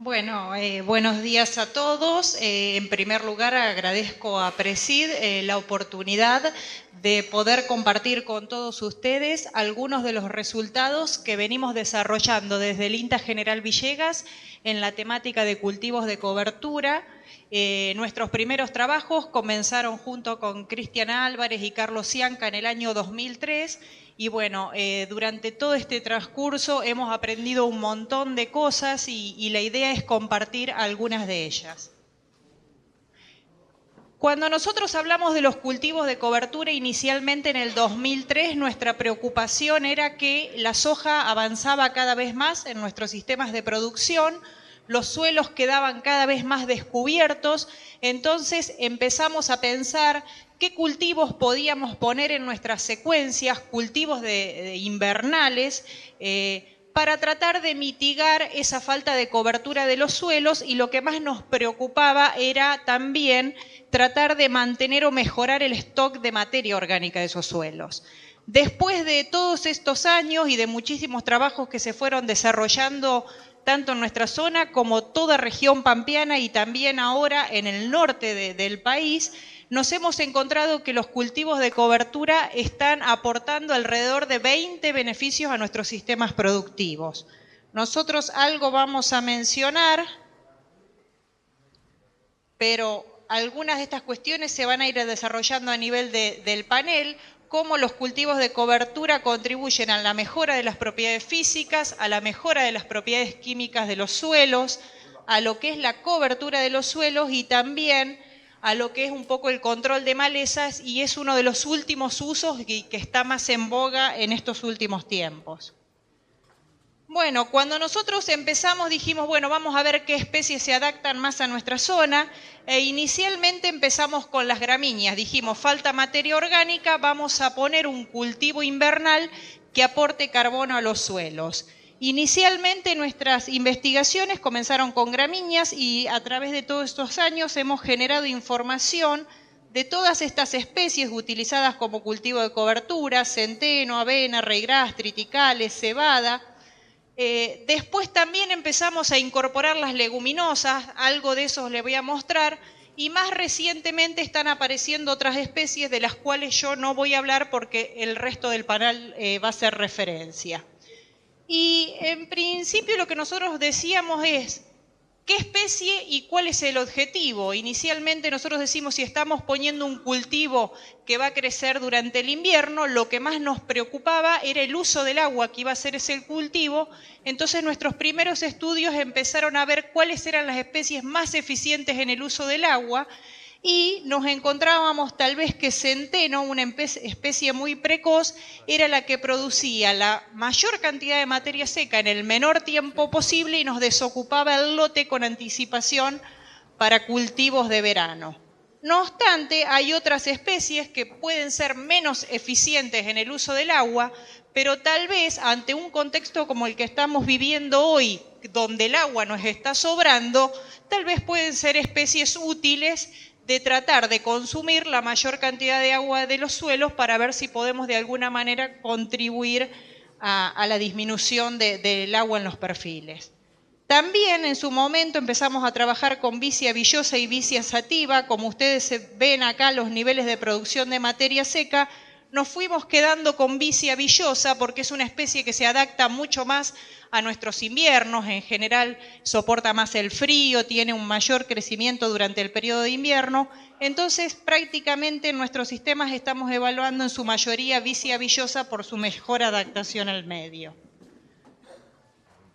Bueno, buenos días a todos. En primer lugar, agradezco a Presid la oportunidad de poder compartir con todos ustedes algunos de los resultados que venimos desarrollando desde el INTA General Villegas en la temática de cultivos de cobertura. Nuestros primeros trabajos comenzaron junto con Cristian Álvarez y Carlos Cianca en el año 2003 y bueno, durante todo este transcurso hemos aprendido un montón de cosas y la idea es compartir algunas de ellas. Cuando nosotros hablamos de los cultivos de cobertura inicialmente en el 2003, nuestra preocupación era que la soja avanzaba cada vez más en nuestros sistemas de producción, los suelos quedaban cada vez más descubiertos, entonces empezamos a pensar qué cultivos podíamos poner en nuestras secuencias, cultivos de invernales, para tratar de mitigar esa falta de cobertura de los suelos, y lo que más nos preocupaba era también tratar de mantener o mejorar el stock de materia orgánica de esos suelos. Después de todos estos años y de muchísimos trabajos que se fueron desarrollando tanto en nuestra zona como toda región pampeana y también ahora en el norte del país, nos hemos encontrado que los cultivos de cobertura están aportando alrededor de 20 beneficios a nuestros sistemas productivos. Nosotros algo vamos a mencionar, pero algunas de estas cuestiones se van a ir desarrollando a nivel del panel, cómo los cultivos de cobertura contribuyen a la mejora de las propiedades físicas, a la mejora de las propiedades químicas de los suelos, a lo que es la cobertura de los suelos y también a lo que es un poco el control de malezas, y es uno de los últimos usos que está más en boga en estos últimos tiempos. Bueno, cuando nosotros empezamos dijimos, bueno, vamos a ver qué especies se adaptan más a nuestra zona, e inicialmente empezamos con las gramíneas. Dijimos, falta materia orgánica, vamos a poner un cultivo invernal que aporte carbono a los suelos. Inicialmente nuestras investigaciones comenzaron con gramíneas y a través de todos estos años hemos generado información de todas estas especies utilizadas como cultivo de cobertura: centeno, avena, reygrás, triticales, cebada. Después también empezamos a incorporar las leguminosas, algo de eso les voy a mostrar, y más recientemente están apareciendo otras especies de las cuales yo no voy a hablar porque el resto del panel va a hacer referencia. Y en principio lo que nosotros decíamos es, ¿qué especie y cuál es el objetivo? Inicialmente nosotros decimos, si estamos poniendo un cultivo que va a crecer durante el invierno, lo que más nos preocupaba era el uso del agua que iba a hacer ese cultivo. Entonces nuestros primeros estudios empezaron a ver cuáles eran las especies más eficientes en el uso del agua, y nos encontrábamos tal vez que centeno, una especie muy precoz, era la que producía la mayor cantidad de materia seca en el menor tiempo posible y nos desocupaba el lote con anticipación para cultivos de verano. No obstante, hay otras especies que pueden ser menos eficientes en el uso del agua, pero tal vez ante un contexto como el que estamos viviendo hoy, donde el agua nos está sobrando, tal vez pueden ser especies útiles de tratar de consumir la mayor cantidad de agua de los suelos para ver si podemos de alguna manera contribuir a la disminución del agua en los perfiles. También en su momento empezamos a trabajar con Vicia villosa y Vicia sativa. Como ustedes ven acá los niveles de producción de materia seca, nos fuimos quedando con Vicia villosa porque es una especie que se adapta mucho más a nuestros inviernos, en general soporta más el frío, tiene un mayor crecimiento durante el periodo de invierno. Entonces prácticamente en nuestros sistemas estamos evaluando en su mayoría Vicia villosa por su mejor adaptación al medio.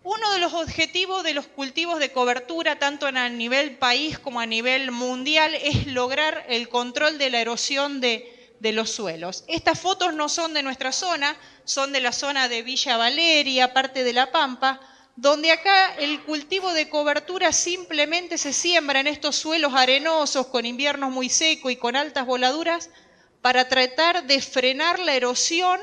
Uno de los objetivos de los cultivos de cobertura, tanto a nivel país como a nivel mundial, es lograr el control de la erosión de los suelos. Estas fotos no son de nuestra zona, son de la zona de Villa Valeria, parte de La Pampa, donde acá el cultivo de cobertura simplemente se siembra en estos suelos arenosos con inviernos muy secos y con altas voladuras para tratar de frenar la erosión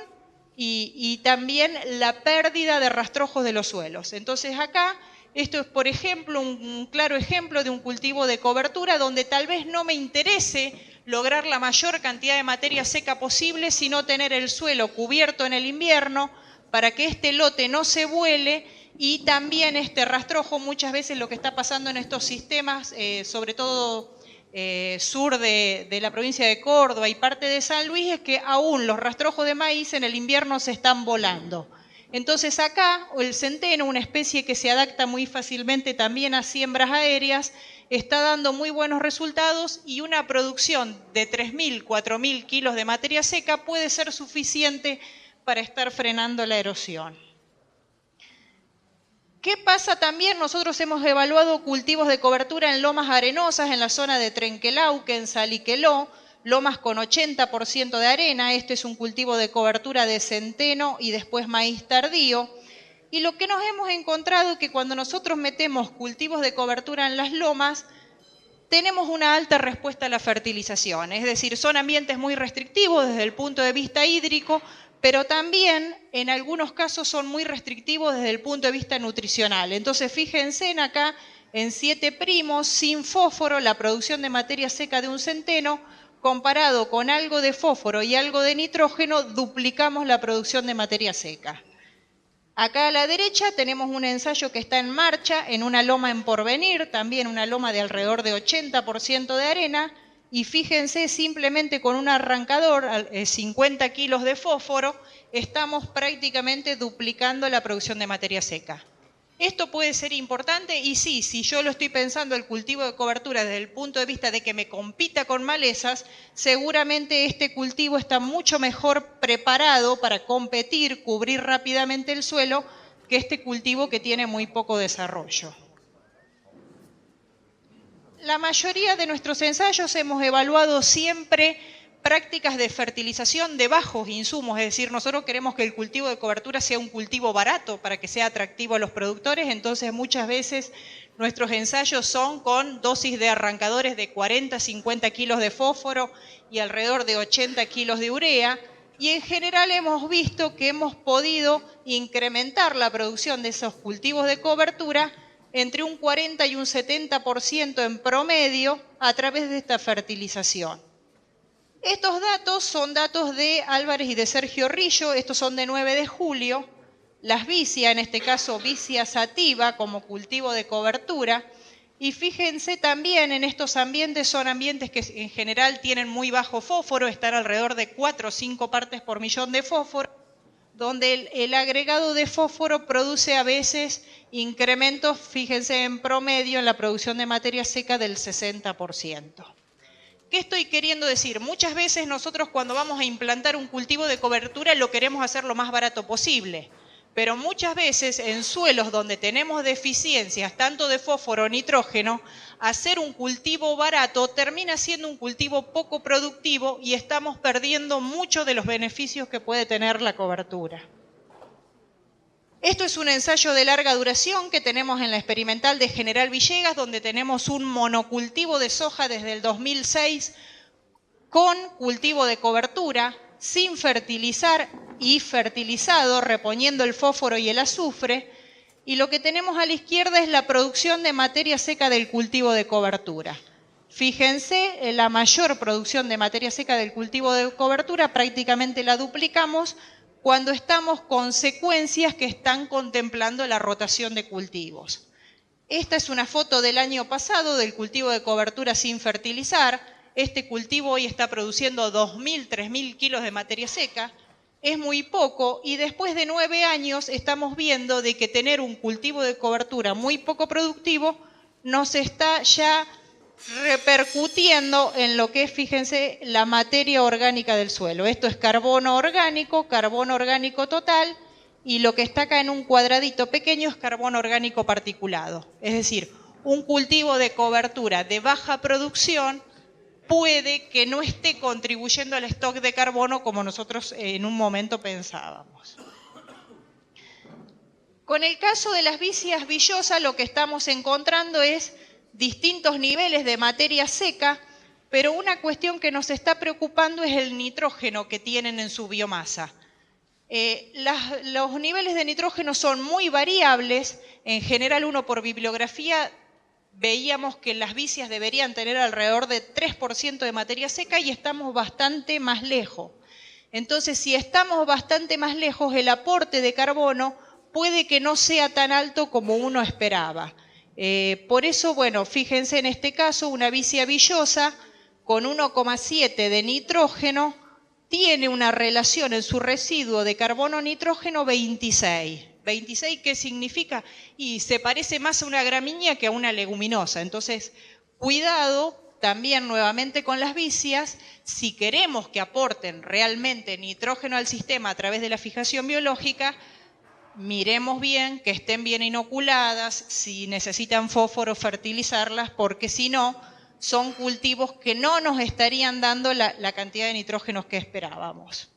y también la pérdida de rastrojos de los suelos. Entonces acá, esto es por ejemplo un claro ejemplo de un cultivo de cobertura donde tal vez no me interese lograr la mayor cantidad de materia seca posible, sino tener el suelo cubierto en el invierno para que este lote no se vuele Y también este rastrojo, muchas veces lo que está pasando en estos sistemas, sobre todo sur de la provincia de Córdoba y parte de San Luis, es que aún los rastrojos de maíz en el invierno se están volando. Entonces acá el centeno, una especie que se adapta muy fácilmente también a siembras aéreas, está dando muy buenos resultados y una producción de 3.000, 4.000 kilos de materia seca puede ser suficiente para estar frenando la erosión. ¿Qué pasa también? Nosotros hemos evaluado cultivos de cobertura en lomas arenosas en la zona de Trenquelauquen, Saliqueló, lomas con 80% de arena. Este es un cultivo de cobertura de centeno y después maíz tardío. Y lo que nos hemos encontrado es que cuando nosotros metemos cultivos de cobertura en las lomas, tenemos una alta respuesta a la fertilización. Es decir, son ambientes muy restrictivos desde el punto de vista hídrico, pero también en algunos casos son muy restrictivos desde el punto de vista nutricional. Entonces, fíjense en acá, en 7 primos, sin fósforo, la producción de materia seca de un centeno, comparado con algo de fósforo y algo de nitrógeno, duplicamos la producción de materia seca. Acá a la derecha tenemos un ensayo que está en marcha en una loma en Porvenir, también una loma de alrededor de 80% de arena, y fíjense, simplemente con un arrancador, 50 kilos de fósforo, estamos prácticamente duplicando la producción de materia seca. Esto puede ser importante y sí, si yo lo estoy pensando el cultivo de cobertura desde el punto de vista de que me compita con malezas, seguramente este cultivo está mucho mejor preparado para competir, cubrir rápidamente el suelo, que este cultivo que tiene muy poco desarrollo. La mayoría de nuestros ensayos hemos evaluado siempre prácticas de fertilización de bajos insumos, es decir, nosotros queremos que el cultivo de cobertura sea un cultivo barato para que sea atractivo a los productores, entonces muchas veces nuestros ensayos son con dosis de arrancadores de 40, 50 kilos de fósforo y alrededor de 80 kilos de urea, y en general hemos visto que hemos podido incrementar la producción de esos cultivos de cobertura entre un 40 y un 70% en promedio a través de esta fertilización. Estos datos son datos de Álvarez y de Sergio Rillo, estos son de 9 de julio, las vicia, en este caso vicia sativa como cultivo de cobertura, y fíjense también en estos ambientes, son ambientes que en general tienen muy bajo fósforo, están alrededor de 4 o 5 partes por millón de fósforo, donde el agregado de fósforo produce a veces incrementos, fíjense en promedio, en la producción de materia seca del 60%. ¿Qué estoy queriendo decir? Muchas veces nosotros cuando vamos a implantar un cultivo de cobertura lo queremos hacer lo más barato posible, pero muchas veces en suelos donde tenemos deficiencias tanto de fósforo o nitrógeno, hacer un cultivo barato termina siendo un cultivo poco productivo y estamos perdiendo mucho de los beneficios que puede tener la cobertura. Esto es un ensayo de larga duración que tenemos en la experimental de General Villegas, donde tenemos un monocultivo de soja desde el 2006 con cultivo de cobertura, sin fertilizar y fertilizado, reponiendo el fósforo y el azufre. Y lo que tenemos a la izquierda es la producción de materia seca del cultivo de cobertura. Fíjense, la mayor producción de materia seca del cultivo de cobertura prácticamente la duplicamos cuando estamos con secuencias que están contemplando la rotación de cultivos. Esta es una foto del año pasado del cultivo de cobertura sin fertilizar. Este cultivo hoy está produciendo 2.000, 3.000 kilos de materia seca. Es muy poco y después de 9 años estamos viendo de que tener un cultivo de cobertura muy poco productivo nos está ya repercutiendo en lo que es, fíjense, la materia orgánica del suelo. Esto es carbono orgánico total, y lo que está acá en un cuadradito pequeño es carbono orgánico particulado. Es decir, un cultivo de cobertura de baja producción puede que no esté contribuyendo al stock de carbono como nosotros en un momento pensábamos. Con el caso de las vicias villosas, lo que estamos encontrando es distintos niveles de materia seca, pero una cuestión que nos está preocupando es el nitrógeno que tienen en su biomasa. Los niveles de nitrógeno son muy variables, en general uno por bibliografía veíamos que las vicias deberían tener alrededor de 3% de materia seca y estamos bastante más lejos. Entonces, si estamos bastante más lejos, el aporte de carbono puede que no sea tan alto como uno esperaba. Por eso, bueno, fíjense en este caso, una vicia villosa con 1,7 de nitrógeno tiene una relación en su residuo de carbono-nitrógeno 26. ¿26 qué significa? Y se parece más a una gramínea que a una leguminosa. Entonces, cuidado también nuevamente con las vicias. Si queremos que aporten realmente nitrógeno al sistema a través de la fijación biológica, miremos bien, que estén bien inoculadas, si necesitan fósforo, fertilizarlas, porque si no, son cultivos que no nos estarían dando la cantidad de nitrógenos que esperábamos.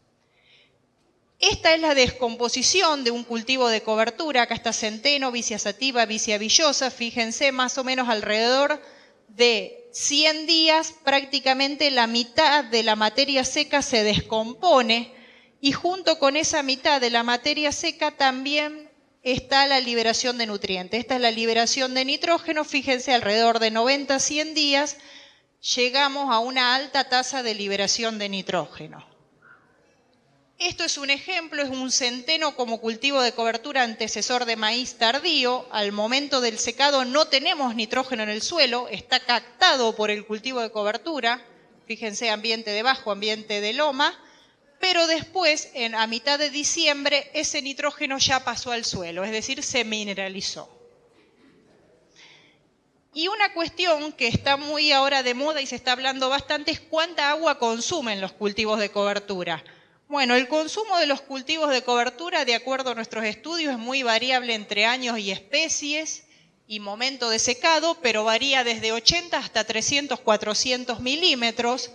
Esta es la descomposición de un cultivo de cobertura. Acá está centeno, vicia sativa, vicia villosa. Fíjense, más o menos alrededor de 100 días, prácticamente la mitad de la materia seca se descompone y junto con esa mitad de la materia seca también está la liberación de nutrientes. Esta es la liberación de nitrógeno. Fíjense, alrededor de 90 a 100 días llegamos a una alta tasa de liberación de nitrógeno. Esto es un ejemplo, es un centeno como cultivo de cobertura antecesor de maíz tardío. Al momento del secado no tenemos nitrógeno en el suelo, está captado por el cultivo de cobertura. Fíjense, ambiente de bajo, ambiente de loma. Pero después, a mitad de diciembre, ese nitrógeno ya pasó al suelo, es decir, se mineralizó. Y una cuestión que está muy ahora de moda y se está hablando bastante es cuánta agua consumen los cultivos de cobertura. Bueno, el consumo de los cultivos de cobertura, de acuerdo a nuestros estudios, es muy variable entre años y especies y momento de secado, pero varía desde 80 hasta 300, 400 milímetros.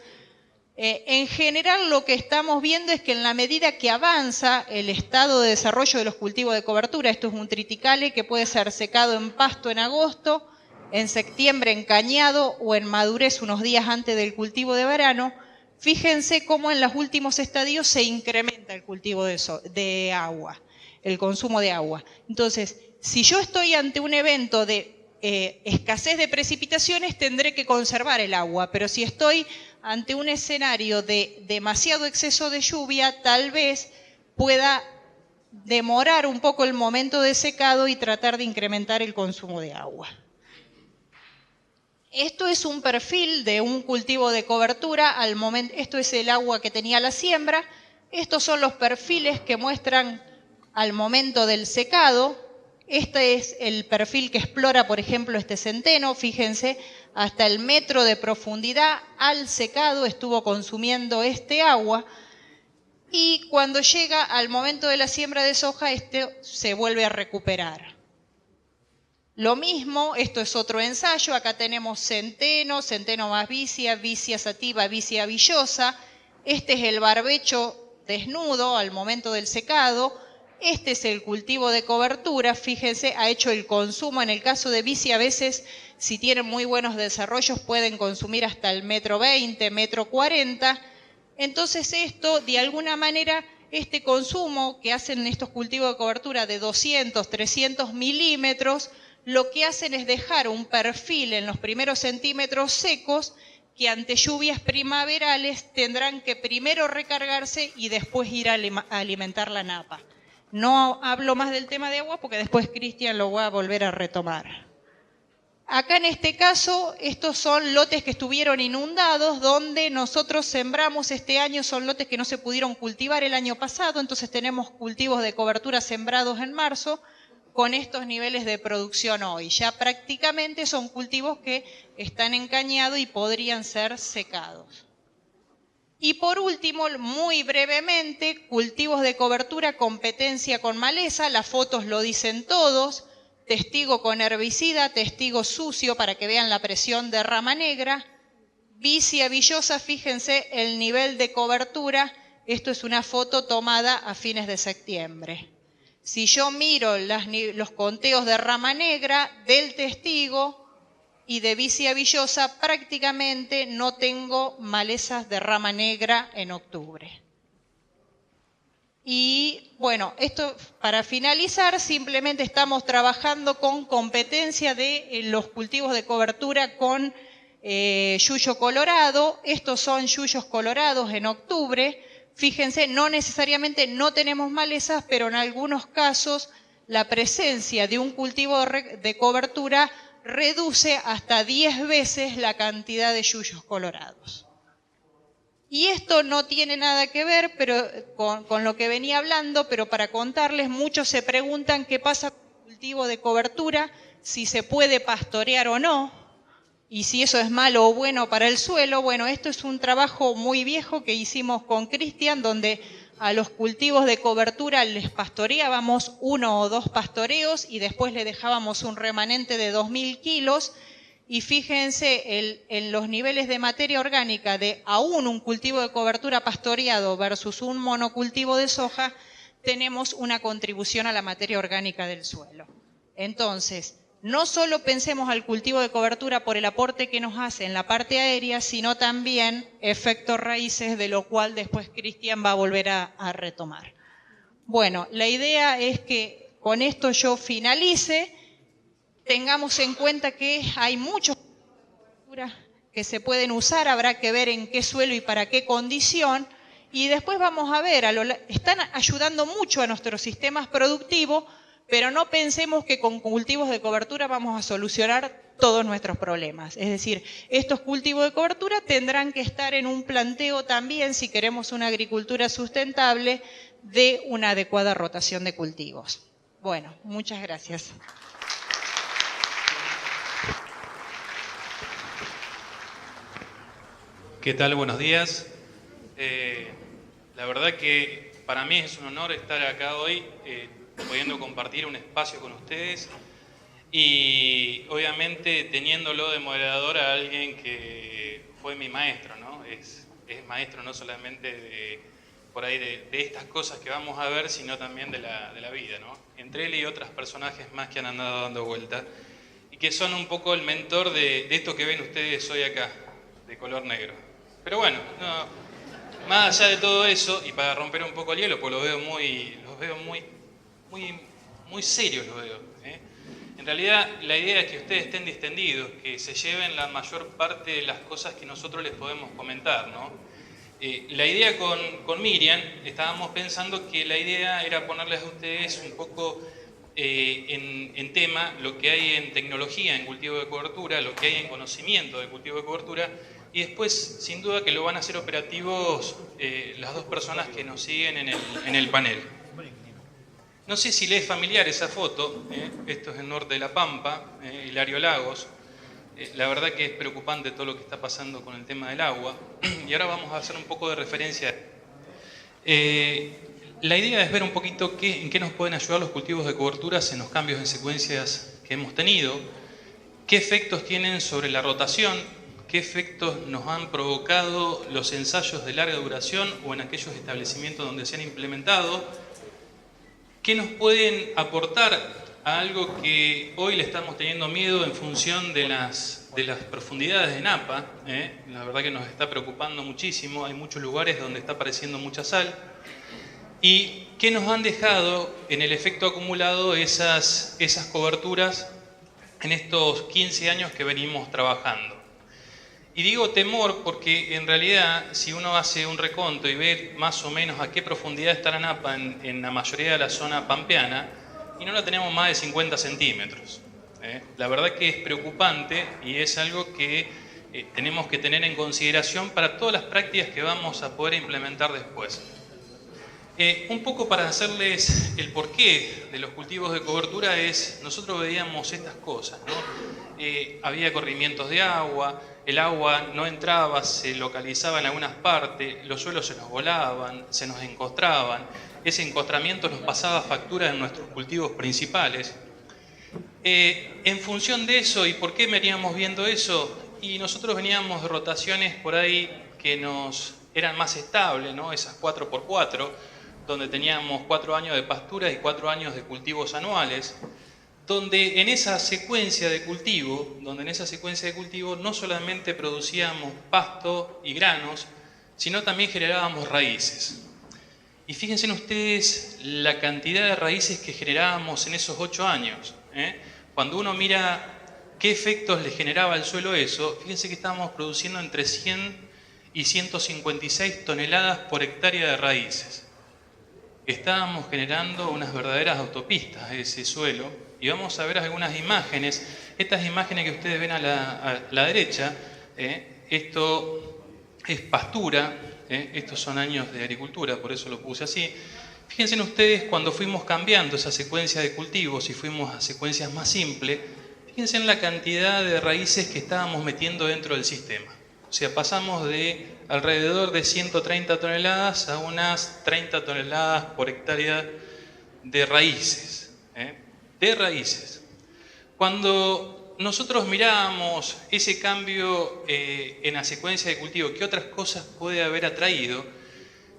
En general, lo que estamos viendo es que en la medida que avanza el estado de desarrollo de los cultivos de cobertura, esto es un triticale que puede ser secado en pasto en agosto, en septiembre en cañado o en madurez unos días antes del cultivo de verano. Fíjense cómo en los últimos estadios se incrementa el cultivo de agua, el consumo de agua. Entonces, si yo estoy ante un evento de escasez de precipitaciones, tendré que conservar el agua, pero si estoy ante un escenario de demasiado exceso de lluvia, tal vez pueda demorar un poco el momento de secado y tratar de incrementar el consumo de agua. Esto es un perfil de un cultivo de cobertura. Al momento, esto es el agua que tenía la siembra. Estos son los perfiles que muestran al momento del secado. Este es el perfil que explora, por ejemplo, este centeno. Fíjense, hasta el metro de profundidad al secado estuvo consumiendo este agua. Y cuando llega al momento de la siembra de soja, este se vuelve a recuperar. Lo mismo, esto es otro ensayo, acá tenemos centeno, centeno más vicia, vicia sativa, vicia villosa. Este es el barbecho desnudo al momento del secado. Este es el cultivo de cobertura, fíjense, ha hecho el consumo. En el caso de vicia, a veces, si tienen muy buenos desarrollos, pueden consumir hasta el 1,20 m, 1,40 m. Entonces esto, de alguna manera, este consumo que hacen estos cultivos de cobertura de 200, 300 milímetros, lo que hacen es dejar un perfil en los primeros centímetros secos que ante lluvias primaverales tendrán que primero recargarse y después ir a alimentar la napa. No hablo más del tema de agua porque después Cristian lo va a volver a retomar. Acá en este caso, estos son lotes que estuvieron inundados, donde nosotros sembramos este año, son lotes que no se pudieron cultivar el año pasado, entonces tenemos cultivos de cobertura sembrados en marzo, con estos niveles de producción hoy. Ya prácticamente son cultivos que están en cañado y podrían ser secados. Y por último, muy brevemente, cultivos de cobertura, competencia con maleza, las fotos lo dicen todos, testigo con herbicida, testigo sucio para que vean la presión de rama negra, vicia villosa, fíjense el nivel de cobertura, esto es una foto tomada a fines de septiembre. Si yo miro los conteos de rama negra del testigo y de vicia villosa, prácticamente no tengo malezas de rama negra en octubre. Y bueno, esto para finalizar, simplemente estamos trabajando con competencia de los cultivos de cobertura con yuyo colorado. Estos son yuyos colorados en octubre. Fíjense, no necesariamente no tenemos malezas, pero en algunos casos la presencia de un cultivo de cobertura reduce hasta 10 veces la cantidad de yuyos colorados. Y esto no tiene nada que ver con lo que venía hablando, pero para contarles, muchos se preguntan qué pasa con el cultivo de cobertura, si se puede pastorear o no, y si eso es malo o bueno para el suelo. Bueno, esto es un trabajo muy viejo que hicimos con Cristian, donde a los cultivos de cobertura les pastoreábamos 1 o 2 pastoreos y después le dejábamos un remanente de 2000 kilos. Y fíjense en los niveles de materia orgánica de aún un cultivo de cobertura pastoreado versus un monocultivo de soja, tenemos una contribución a la materia orgánica del suelo. Entonces, no solo pensemos al cultivo de cobertura por el aporte que nos hace en la parte aérea, sino también efectos raíces, de lo cual después Cristian va a volver a retomar. Bueno, la idea es que con esto yo finalice. Tengamos en cuenta que hay muchos que se pueden usar, habrá que ver en qué suelo y para qué condición, y después vamos a ver, están ayudando mucho a nuestros sistemas productivos, pero no pensemos que con cultivos de cobertura vamos a solucionar todos nuestros problemas. Es decir, estos cultivos de cobertura tendrán que estar en un planteo también, si queremos una agricultura sustentable, de una adecuada rotación de cultivos. Bueno, muchas gracias. ¿Qué tal? Buenos días. La verdad que para mí es un honor estar acá hoy, pudiendo compartir un espacio con ustedes y obviamente teniéndolo de moderador a alguien que fue mi maestro, ¿no? Es maestro no solamente por ahí de estas cosas que vamos a ver, sino también de la vida, ¿no? Entre él y otros personajes más que han andado dando vuelta y que son un poco el mentor de esto que ven ustedes hoy acá, de color negro. Pero bueno, no, más allá de todo eso, y para romper un poco el hielo, pues los veo muy serios, los veo, ¿eh? En realidad, la idea es que ustedes estén distendidos, que se lleven la mayor parte de las cosas que nosotros les podemos comentar, ¿no? La idea con Miriam, estábamos pensando que la idea era ponerles a ustedes un poco en tema lo que hay en tecnología en cultivo de cobertura, lo que hay en conocimiento de cultivo de cobertura, y después, sin duda, que lo van a hacer operativos las dos personas que nos siguen en el panel. No sé si les es familiar esa foto, esto es el norte de La Pampa, Hilario Lagos. La verdad que es preocupante todo lo que está pasando con el tema del agua, y ahora vamos a hacer un poco de referencia. La idea es ver un poquito en qué nos pueden ayudar los cultivos de coberturas en los cambios en secuencias que hemos tenido, qué efectos tienen sobre la rotación, qué efectos nos han provocado los ensayos de larga duración o en aquellos establecimientos donde se han implementado, qué nos pueden aportar a algo que hoy le estamos teniendo miedo en función de las profundidades de Napa. La verdad que nos está preocupando muchísimo, hay muchos lugares donde está apareciendo mucha sal, y qué nos han dejado en el efecto acumulado esas coberturas en estos 15 años que venimos trabajando. Y digo temor porque en realidad si uno hace un reconto y ve más o menos a qué profundidad está la Napa en la mayoría de la zona pampeana, y no la tenemos más de 50 centímetros. La verdad que es preocupante y es algo que tenemos que tener en consideración para todas las prácticas que vamos a poder implementar después. Un poco para hacerles el porqué de los cultivos de cobertura nosotros veíamos estas cosas, ¿no? Había corrimientos de agua, el agua no entraba, se localizaba en algunas partes, los suelos se nos volaban, se nos encostraban, ese encostramiento nos pasaba factura en nuestros cultivos principales. En función de eso, ¿y por qué veníamos viendo eso? Y nosotros veníamos de rotaciones por ahí que nos eran más estables, ¿no? Esas 4x4, donde teníamos 4 años de pastura y 4 años de cultivos anuales, donde en esa secuencia de cultivo, no solamente producíamos pasto y granos, sino también generábamos raíces. Y fíjense ustedes la cantidad de raíces que generábamos en esos 8 años. Cuando uno mira qué efectos le generaba al suelo eso, fíjense que estábamos produciendo entre 100 y 156 toneladas por hectárea de raíces. estábamos generando unas verdaderas autopistas de ese suelo, y vamos a ver algunas imágenes. Estas imágenes que ustedes ven a la derecha, esto es pastura, estos son años de agricultura, por eso lo puse así. Fíjense ustedes cuando fuimos cambiando esa secuencia de cultivos y fuimos a secuencias más simples, fíjense en la cantidad de raíces que estábamos metiendo dentro del sistema. O sea, pasamos de alrededor de 130 toneladas a unas 30 toneladas por hectárea de raíces. De raíces. Cuando nosotros mirábamos ese cambio en la secuencia de cultivo, ¿qué otras cosas puede haber atraído?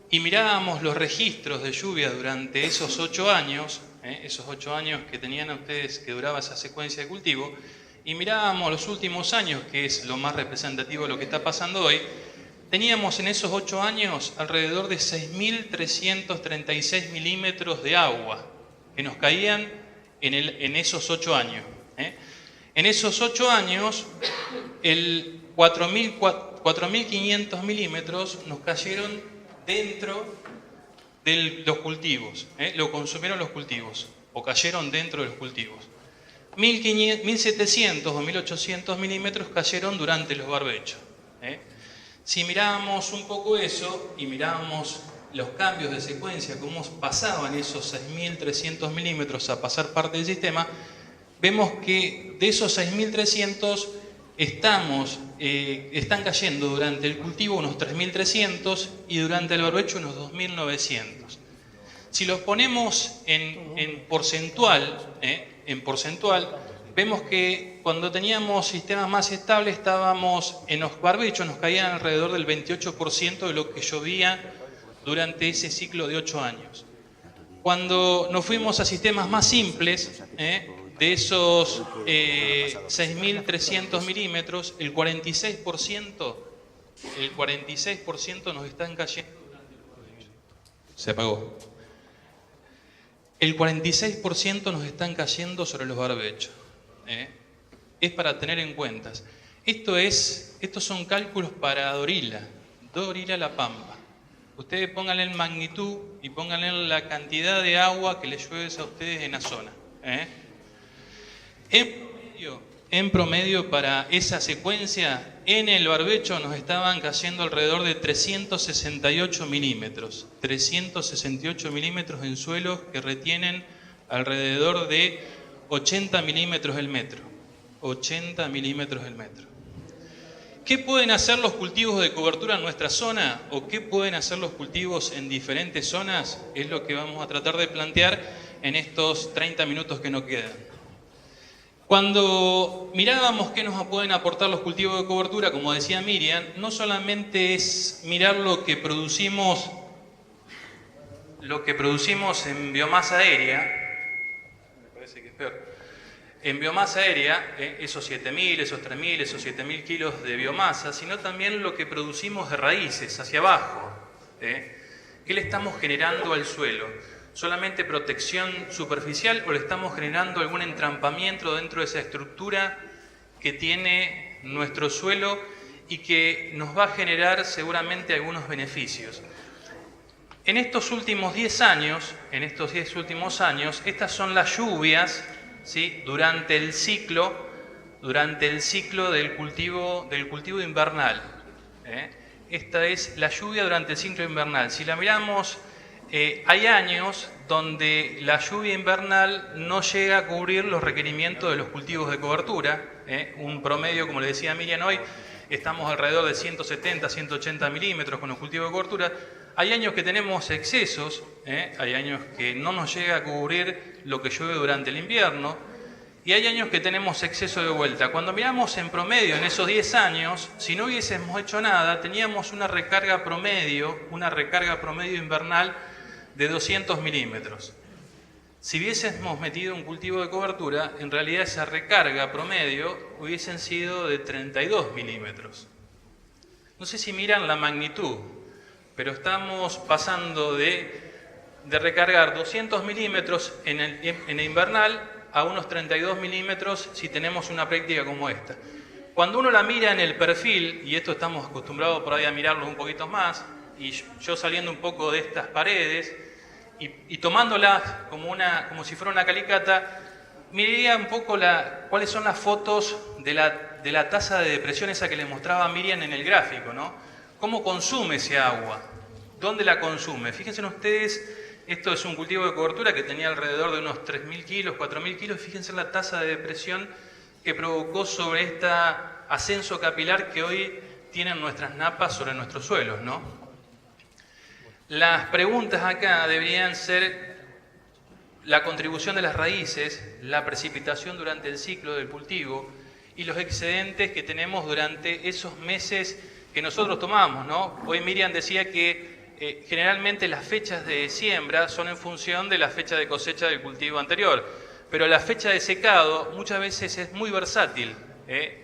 Y mirábamos los registros de lluvia durante esos 8 años, esos 8 años que tenían ustedes que duraba esa secuencia de cultivo, y mirábamos los últimos años, que es lo más representativo de lo que está pasando hoy, teníamos en esos 8 años alrededor de 6.336 milímetros de agua que nos caían en esos 8 años. En esos 8 años, 4.500 milímetros nos cayeron dentro de los cultivos, lo consumieron los cultivos, o cayeron dentro de los cultivos. 1.700 o 1.800 milímetros cayeron durante los barbechos. Si mirábamos un poco eso y mirábamos los cambios de secuencia, cómo pasaban esos 6.300 milímetros a pasar parte del sistema, vemos que de esos 6.300 están cayendo durante el cultivo unos 3.300 y durante el barbecho unos 2.900. Si los ponemos en porcentual, vemos que cuando teníamos sistemas más estables estábamos en los barbechos, nos caían alrededor del 28% de lo que llovía durante ese ciclo de 8 años. Cuando nos fuimos a sistemas más simples, de esos 6.300 milímetros, el 46% nos están cayendo durante el barbecho. Se apagó. El 46% nos están cayendo sobre los barbechos. Es para tener en cuenta. Estos son cálculos para Dorila La Pampa. Ustedes pónganle en magnitud y pónganle la cantidad de agua que les llueve a ustedes en la zona. En promedio para esa secuencia, en el barbecho nos estaban cayendo alrededor de 368 milímetros. 368 milímetros en suelos que retienen alrededor de 80 milímetros el metro. 80 milímetros el metro. ¿Qué pueden hacer los cultivos de cobertura en nuestra zona? ¿O qué pueden hacer los cultivos en diferentes zonas? Es lo que vamos a tratar de plantear en estos 30 minutos que nos quedan. Cuando mirábamos qué nos pueden aportar los cultivos de cobertura, como decía Miriam, no solamente es mirar lo que producimos en biomasa aérea, me parece que es peor, en biomasa aérea, esos 7.000, esos 3.000, esos 7.000 kilos de biomasa, sino también lo que producimos de raíces hacia abajo. ¿Qué le estamos generando al suelo? ¿Solamente protección superficial o le estamos generando algún entrampamiento dentro de esa estructura que tiene nuestro suelo y que nos va a generar seguramente algunos beneficios? En estos últimos 10 años, estas son las lluvias, ¿sí?, durante el ciclo del cultivo invernal. Esta es la lluvia durante el ciclo invernal. Si la miramos, hay años donde la lluvia invernal no llega a cubrir los requerimientos de los cultivos de cobertura. Un promedio, como le decía Miriam hoy, estamos alrededor de 170, 180 milímetros con los cultivos de cobertura. Hay años que tenemos excesos, hay años que no nos llega a cubrir lo que llueve durante el invierno, y hay años que tenemos exceso de vuelta. Cuando miramos en promedio en esos 10 años, si no hubiésemos hecho nada, teníamos una recarga promedio invernal de 200 milímetros. Si hubiésemos metido un cultivo de cobertura, en realidad esa recarga promedio hubiesen sido de 32 milímetros. No sé si miran la magnitud, pero estamos pasando de recargar 200 milímetros en el invernal a unos 32 milímetros si tenemos una práctica como esta. Cuando uno la mira en el perfil, y esto estamos acostumbrados por ahí a mirarlo un poquito más, y yo saliendo un poco de estas paredes, y tomándola como si fuera una calicata, miraría un poco cuáles son las fotos de la tasa de depresión esa que les mostraba Miriam en el gráfico, ¿no? ¿Cómo consume ese agua? ¿Dónde la consume? Fíjense ustedes, esto es un cultivo de cobertura que tenía alrededor de unos 3.000 kilos, 4.000 kilos. Fíjense la tasa de depresión que provocó sobre este ascenso capilar que hoy tienen nuestras napas sobre nuestros suelos, ¿no? Las preguntas acá deberían ser la contribución de las raíces, la precipitación durante el ciclo del cultivo y los excedentes que tenemos durante esos meses que nosotros tomamos, ¿no? Hoy Miriam decía que generalmente las fechas de siembra son en función de la fecha de cosecha del cultivo anterior, pero la fecha de secado muchas veces es muy versátil,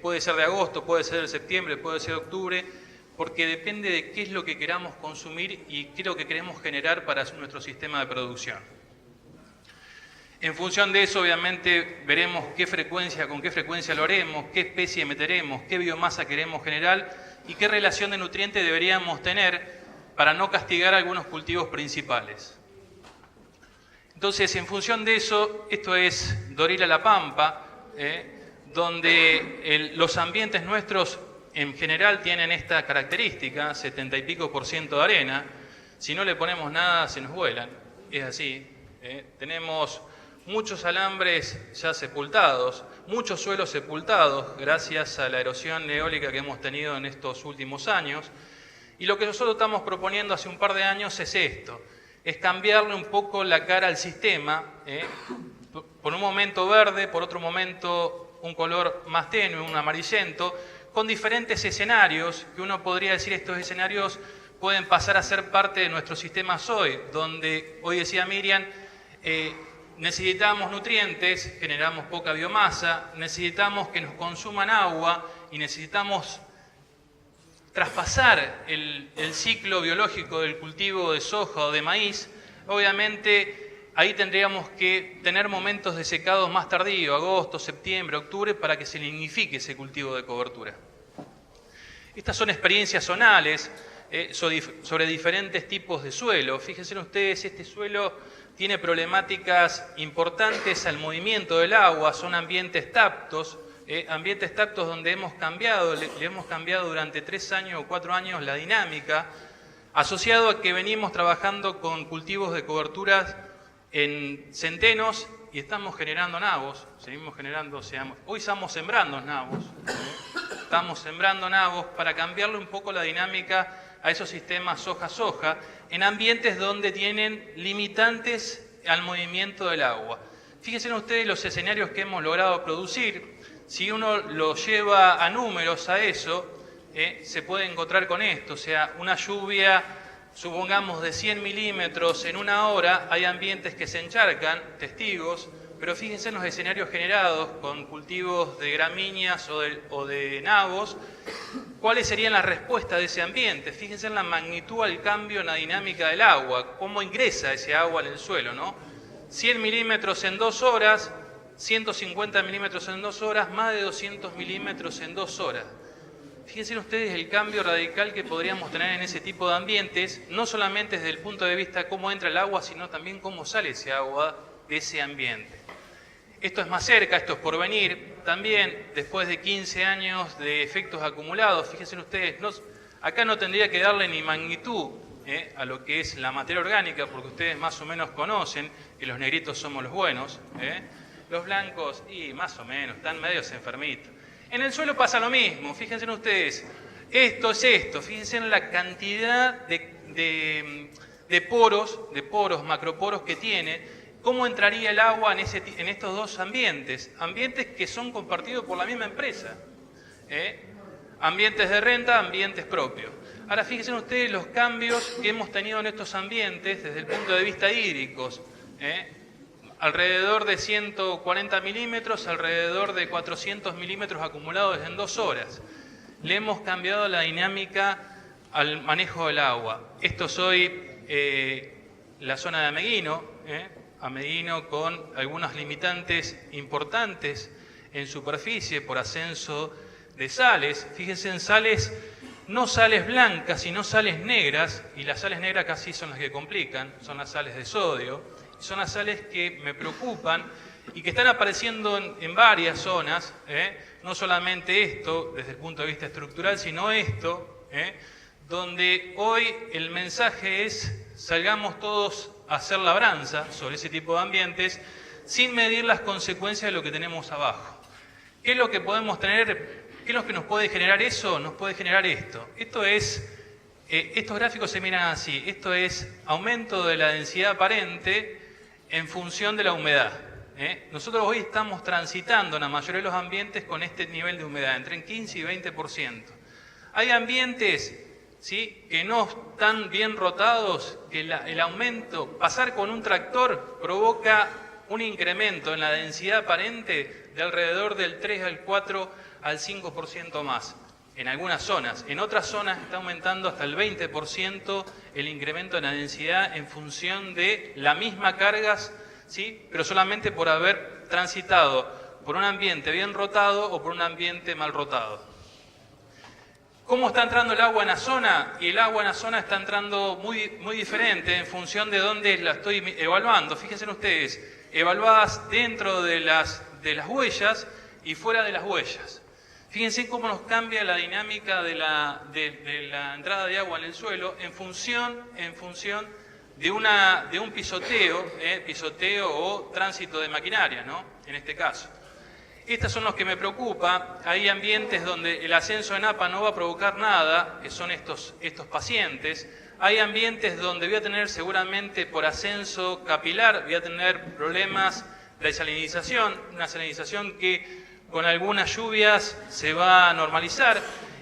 puede ser de agosto, puede ser de septiembre, puede ser de octubre, porque depende de qué es lo que queramos consumir y qué es lo que queremos generar para nuestro sistema de producción. En función de eso, obviamente, veremos con qué frecuencia lo haremos, qué especie meteremos, qué biomasa queremos generar y qué relación de nutrientes deberíamos tener para no castigar algunos cultivos principales. Entonces, en función de eso, esto es Doril a la Pampa, donde los ambientes nuestros en general tienen esta característica, 70 y pico % de arena. Si no le ponemos nada, se nos vuelan. Es así. Tenemos muchos alambres ya sepultados, muchos suelos sepultados gracias a la erosión eólica que hemos tenido en estos últimos años. Y lo que nosotros estamos proponiendo hace un par de años es esto, es cambiarle un poco la cara al sistema, por un momento verde, por otro momento un color más tenue, un amarillento, con diferentes escenarios, que uno podría decir estos escenarios pueden pasar a ser parte de nuestro sistema hoy, donde hoy decía Miriam, necesitamos nutrientes, generamos poca biomasa, necesitamos que nos consuman agua y necesitamos traspasar el ciclo biológico del cultivo de soja o de maíz. Obviamente ahí tendríamos que tener momentos de secado más tardío, agosto, septiembre, octubre, para que se lignifique ese cultivo de cobertura. Estas son experiencias zonales sobre diferentes tipos de suelo. Fíjense ustedes, este suelo tiene problemáticas importantes al movimiento del agua, son ambientes taptos donde hemos cambiado, le hemos cambiado durante 3 años o 4 años la dinámica, asociado a que venimos trabajando con cultivos de coberturas en centenos y estamos generando nabos, hoy estamos sembrando nabos para cambiarle un poco la dinámica a esos sistemas soja-soja en ambientes donde tienen limitantes al movimiento del agua. Fíjense ustedes los escenarios que hemos logrado producir. Si uno lo lleva a números a eso, se puede encontrar con esto, o sea, una lluvia, supongamos, de 100 milímetros en 1 hora, hay ambientes que se encharcan, testigos, pero fíjense en los escenarios generados con cultivos de gramíneas o de nabos, ¿cuáles serían las respuestas de ese ambiente? Fíjense en la magnitud al cambio en la dinámica del agua, cómo ingresa ese agua en el suelo, ¿no? 100 milímetros en 2 horas, 150 milímetros en 2 horas, más de 200 milímetros en 2 horas. Fíjense ustedes el cambio radical que podríamos tener en ese tipo de ambientes, no solamente desde el punto de vista de cómo entra el agua, sino también cómo sale ese agua de ese ambiente. Esto es más cerca, esto es por venir. También, después de 15 años de efectos acumulados, fíjense ustedes, acá no tendría que darle ni magnitud a lo que es la materia orgánica, porque ustedes más o menos conocen que los negritos somos los buenos, los blancos, y más o menos, están medios enfermitos. En el suelo pasa lo mismo, fíjense ustedes, esto es esto, fíjense en la cantidad de poros, macroporos que tiene, cómo entraría el agua en estos dos ambientes que son compartidos por la misma empresa, ambientes de renta, ambientes propios. Ahora fíjense ustedes los cambios que hemos tenido en estos ambientes desde el punto de vista hídricos, alrededor de 140 milímetros, alrededor de 400 milímetros acumulados en 2 horas. Le hemos cambiado la dinámica al manejo del agua. Esto es hoy la zona de Ameguino con algunos limitantes importantes en superficie por ascenso de sales. Fíjense en sales no sales blancas, sino sales negras, y las sales negras casi son las que complican, son las sales de sodio, son las sales que me preocupan y que están apareciendo en varias zonas, no solamente esto desde el punto de vista estructural, sino esto, donde hoy el mensaje es salgamos todos a hacer labranza sobre ese tipo de ambientes sin medir las consecuencias de lo que tenemos abajo. ¿Qué es lo que podemos tener? ¿Qué es lo que nos puede generar eso? Nos puede generar esto. Estos gráficos se miran así. Esto es aumento de la densidad aparente en función de la humedad. Nosotros hoy estamos transitando en la mayoría de los ambientes con este nivel de humedad, entre 15 y 20%. Hay ambientes, ¿sí?, que no están bien rotados, que el aumento, pasar con un tractor provoca un incremento en la densidad aparente de alrededor del 3 al 4 al 5% más. En algunas zonas. En otras zonas está aumentando hasta el 20% el incremento en la densidad en función de la misma cargas, ¿sí?, pero solamente por haber transitado por un ambiente bien rotado o por un ambiente mal rotado. ¿Cómo está entrando el agua en la zona? Y el agua en la zona está entrando muy diferente en función de dónde la estoy evaluando. Fíjense ustedes, evaluadas dentro de las huellas y fuera de las huellas. Fíjense cómo nos cambia la dinámica de la entrada de agua en el suelo en función de un pisoteo o tránsito de maquinaria, ¿no?, en este caso. Estos son los que me preocupan. Hay ambientes donde el ascenso en APA no va a provocar nada, que son estos pacientes. Hay ambientes donde voy a tener seguramente por ascenso capilar, voy a tener problemas de salinización, una salinización que con algunas lluvias se va a normalizar.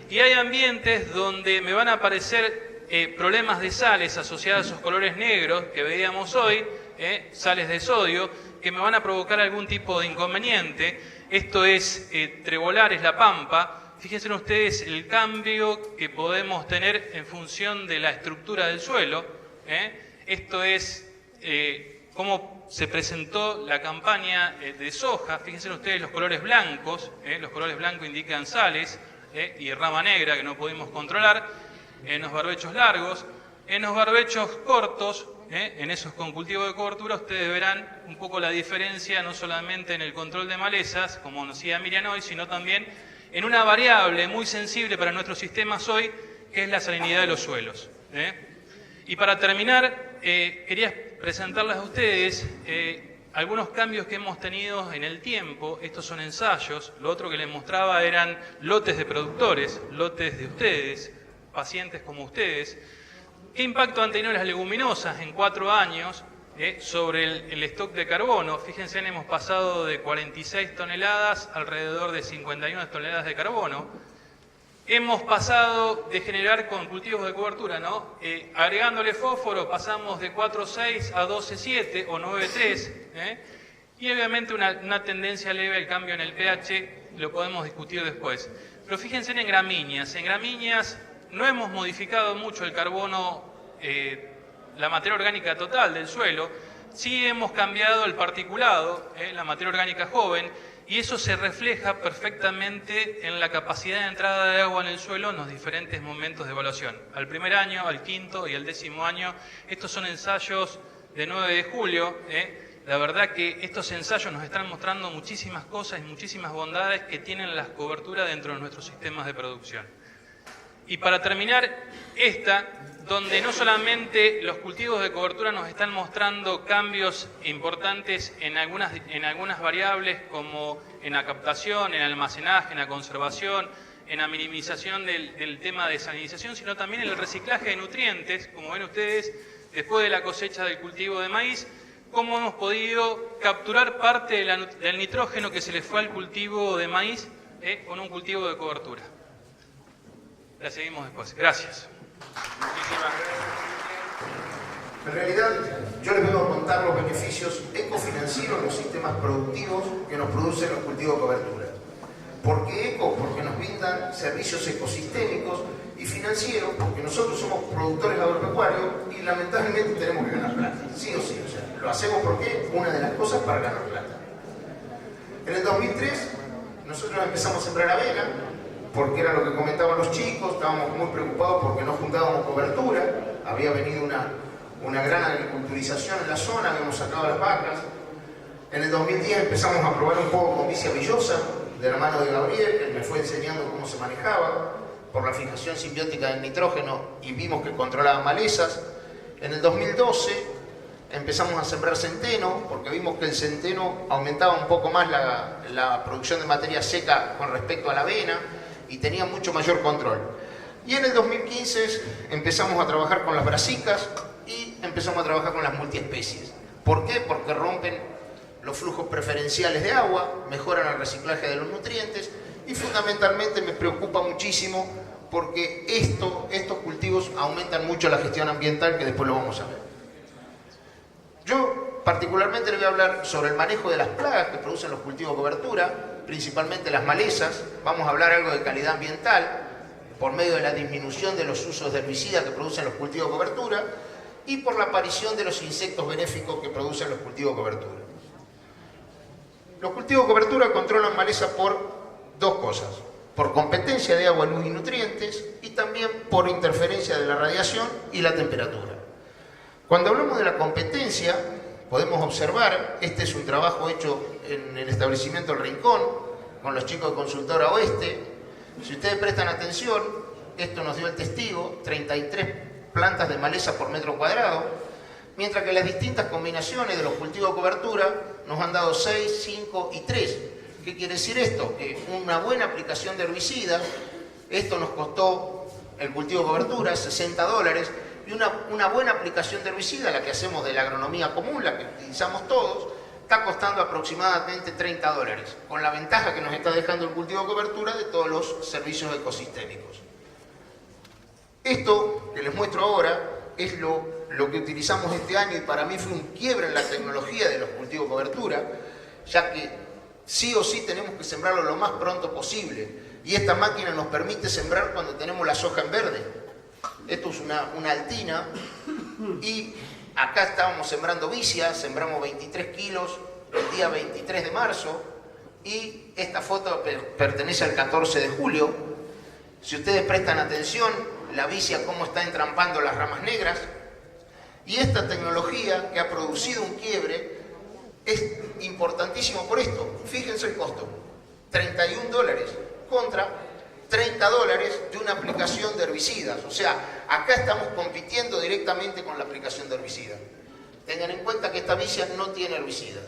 Y hay ambientes donde me van a aparecer problemas de sales asociadas a esos colores negros que veíamos hoy, sales de sodio, que me van a provocar algún tipo de inconveniente. Esto es Trebolar, es la Pampa. Fíjense ustedes el cambio que podemos tener en función de la estructura del suelo. Esto es cómo se presentó la campaña de soja. Fíjense ustedes los colores blancos. Los colores blancos indican sales y rama negra que no pudimos controlar. En los barbechos largos, en los barbechos cortos, en esos con cultivo de cobertura, ustedes verán un poco la diferencia, no solamente en el control de malezas, como nos decía Miriam hoy, sino también en una variable muy sensible para nuestros sistemas hoy, que es la salinidad de los suelos. Y para terminar, quería presentarles a ustedes algunos cambios que hemos tenido en el tiempo. Estos son ensayos. Lo otro que les mostraba eran lotes de productores, lotes de ustedes, pacientes como ustedes. ¿Qué impacto han tenido las leguminosas en 4 años sobre el stock de carbono? Fíjense, hemos pasado de 46 toneladas alrededor de 51 toneladas de carbono. Hemos pasado de generar con cultivos de cobertura, ¿no? Agregándole fósforo pasamos de 4,6 a 12,7 o 9,3. Y obviamente una tendencia leve al cambio en el pH, lo podemos discutir después. Pero fíjense en gramíneas. En gramíneas no hemos modificado mucho el carbono, la materia orgánica total del suelo. Sí hemos cambiado el particulado, la materia orgánica joven, y eso se refleja perfectamente en la capacidad de entrada de agua en el suelo en los diferentes momentos de evaluación. Al primer año, al quinto y al 10º año. Estos son ensayos de 9 de julio. La verdad que estos ensayos nos están mostrando muchísimas cosas y muchísimas bondades que tienen las coberturas dentro de nuestros sistemas de producción. Y para terminar, donde no solamente los cultivos de cobertura nos están mostrando cambios importantes en algunas variables, como en la captación, en el almacenaje, en la conservación, en la minimización del tema de salinización, sino también en el reciclaje de nutrientes. Como ven ustedes, después de la cosecha del cultivo de maíz, cómo hemos podido capturar parte del nitrógeno que se le fue al cultivo de maíz con un cultivo de cobertura. La seguimos después. Gracias. Muchísimas gracias. En realidad, yo les vengo a contar los beneficios ecofinancieros de los sistemas productivos que nos producen los cultivos de cobertura. ¿Por qué eco? Porque nos brindan servicios ecosistémicos, y financieros, porque nosotros somos productores agropecuarios y lamentablemente tenemos que ganar plata. Sí o sí, o sea, lo hacemos porque una de las cosas para ganar plata. En el 2003, nosotros empezamos a sembrar avena. porque era lo que comentaban los chicos, estábamos muy preocupados porque no juntábamos cobertura, había venido una gran agriculturización en la zona, habíamos sacado las vacas. En el 2010 empezamos a probar un poco con vicia villosa, de la mano de Gabriel, que me fue enseñando cómo se manejaba, por la fijación simbiótica del nitrógeno, y vimos que controlaba malezas. En el 2012 empezamos a sembrar centeno, porque vimos que el centeno aumentaba un poco más la producción de materia seca con respecto a la avena, y tenía mucho mayor control. Y en el 2015 empezamos a trabajar con las brasicas y empezamos a trabajar con las multiespecies. ¿Por qué? Porque rompen los flujos preferenciales de agua, mejoran el reciclaje de los nutrientes y fundamentalmente me preocupa muchísimo porque estos cultivos aumentan mucho la gestión ambiental, que después lo vamos a ver. Yo particularmente le voy a hablar sobre el manejo de las plagas que producen los cultivos de cobertura, principalmente las malezas. Vamos a hablar algo de calidad ambiental por medio de la disminución de los usos de herbicidas que producen los cultivos de cobertura y por la aparición de los insectos benéficos que producen los cultivos de cobertura. Los cultivos de cobertura controlan maleza por dos cosas: por competencia de agua, luz y nutrientes, y también por interferencia de la radiación y la temperatura. Cuando hablamos de la competencia, podemos observar, este es un trabajo hecho en el establecimiento El Rincón, con los chicos de Consultora Oeste. Si ustedes prestan atención, esto nos dio el testigo, 33 plantas de maleza por metro cuadrado, mientras que las distintas combinaciones de los cultivos de cobertura nos han dado 6, 5 y 3. ¿Qué quiere decir esto? Que una buena aplicación de herbicidas, esto nos costó el cultivo de cobertura $60, y una buena aplicación de herbicida, la que hacemos de la agronomía común, la que utilizamos todos, está costando aproximadamente $30, con la ventaja que nos está dejando el cultivo de cobertura de todos los servicios ecosistémicos. Esto que les muestro ahora es lo que utilizamos este año, y para mí fue un quiebre en la tecnología de los cultivos de cobertura, ya que sí o sí tenemos que sembrarlo lo más pronto posible, y esta máquina nos permite sembrar cuando tenemos la soja en verde. Esto es una altina, y acá estábamos sembrando vicia, sembramos 23 kilos el día 23 de marzo, y esta foto pertenece al 14 de julio. Si ustedes prestan atención, la vicia cómo está entrampando las ramas negras, y esta tecnología que ha producido un quiebre es importantísimo por esto. Fíjense el costo, $31 contra $30 de una aplicación de herbicidas. O sea, acá estamos compitiendo directamente con la aplicación de herbicidas. Tengan en cuenta que esta vicia no tiene herbicidas.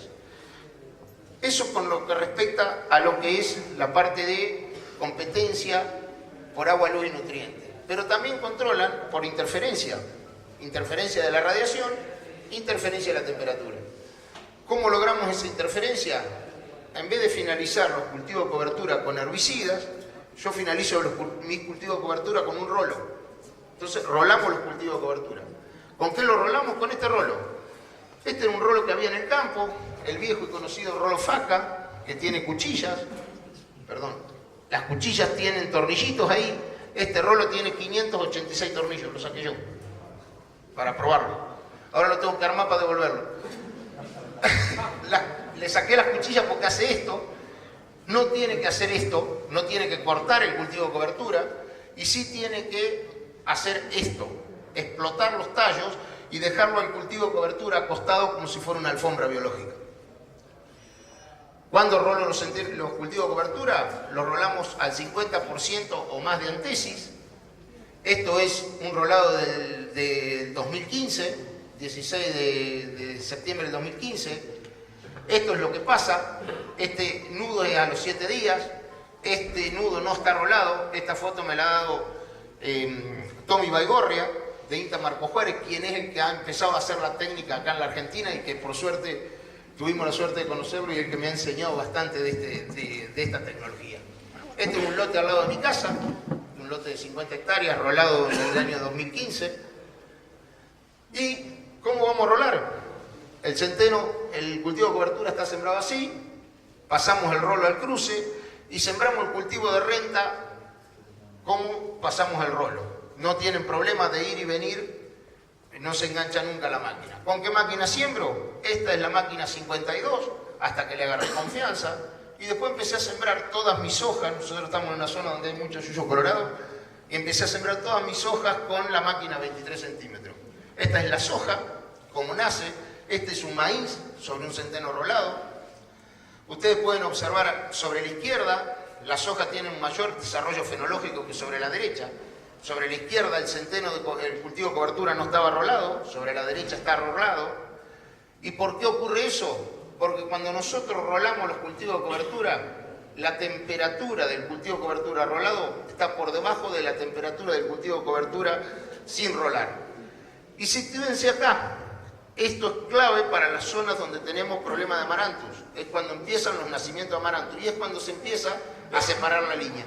Eso con lo que respecta a lo que es la parte de competencia por agua, luz y nutrientes. Pero también controlan por interferencia de la radiación, interferencia de la temperatura. ¿Cómo logramos esa interferencia? En vez de finalizar los cultivos de cobertura con herbicidas, yo finalizo mis cultivos de cobertura con un rolo. Entonces rolamos los cultivos de cobertura. ¿Con qué lo rolamos? Con este rolo. Este era un rolo que había en el campo, el viejo y conocido rolo Faca, que tiene cuchillas. Perdón, las cuchillas tienen tornillitos ahí. Este rolo tiene 586 tornillos, lo saqué yo para probarlo. Ahora lo tengo que armar para devolverlo. Le saqué las cuchillas porque hace esto. No tiene que hacer esto, no tiene que cortar el cultivo de cobertura, y sí tiene que hacer esto, explotar los tallos y dejarlo al cultivo de cobertura acostado como si fuera una alfombra biológica. ¿Cuándo rolo los cultivos de cobertura? Los rolamos al 50% o más de antesis. Esto es un rolado del 2015, 16 de septiembre del 2015. Esto es lo que pasa. Este nudo es a los 7 días. Este nudo no está rolado. Esta foto me la ha dado Tommy Baigorria, de INTA Marco Juárez, quien es el que ha empezado a hacer la técnica acá en la Argentina y que por suerte tuvimos la suerte de conocerlo, y el que me ha enseñado bastante de esta tecnología. Este es un lote al lado de mi casa, un lote de 50 hectáreas, rolado en el año 2015. ¿Y cómo vamos a rolar? El centeno, el cultivo de cobertura está sembrado así, pasamos el rolo al cruce y sembramos el cultivo de renta como pasamos el rolo. No tienen problema de ir y venir, no se engancha nunca la máquina. ¿Con qué máquina siembro? Esta es la máquina 52, hasta que le agarré confianza. y después empecé a sembrar todas mis hojas. Nosotros estamos en una zona donde hay mucho yuyo colorado, y empecé a sembrar todas mis hojas con la máquina 23 centímetros. Esta es la soja, como nace. Este es un maíz sobre un centeno rolado. Ustedes pueden observar sobre la izquierda, la soja tiene un mayor desarrollo fenológico que sobre la derecha. Sobre la izquierda el centeno del cultivo de cobertura no estaba rolado, sobre la derecha está rolado. ¿Y por qué ocurre eso? Porque cuando nosotros rolamos los cultivos de cobertura, la temperatura del cultivo de cobertura rolado está por debajo de la temperatura del cultivo de cobertura sin rolar. Y fíjense acá, esto es clave para las zonas donde tenemos problemas de amaranthus. Es cuando empiezan los nacimientos de amaranthus y es cuando se empieza a separar la línea.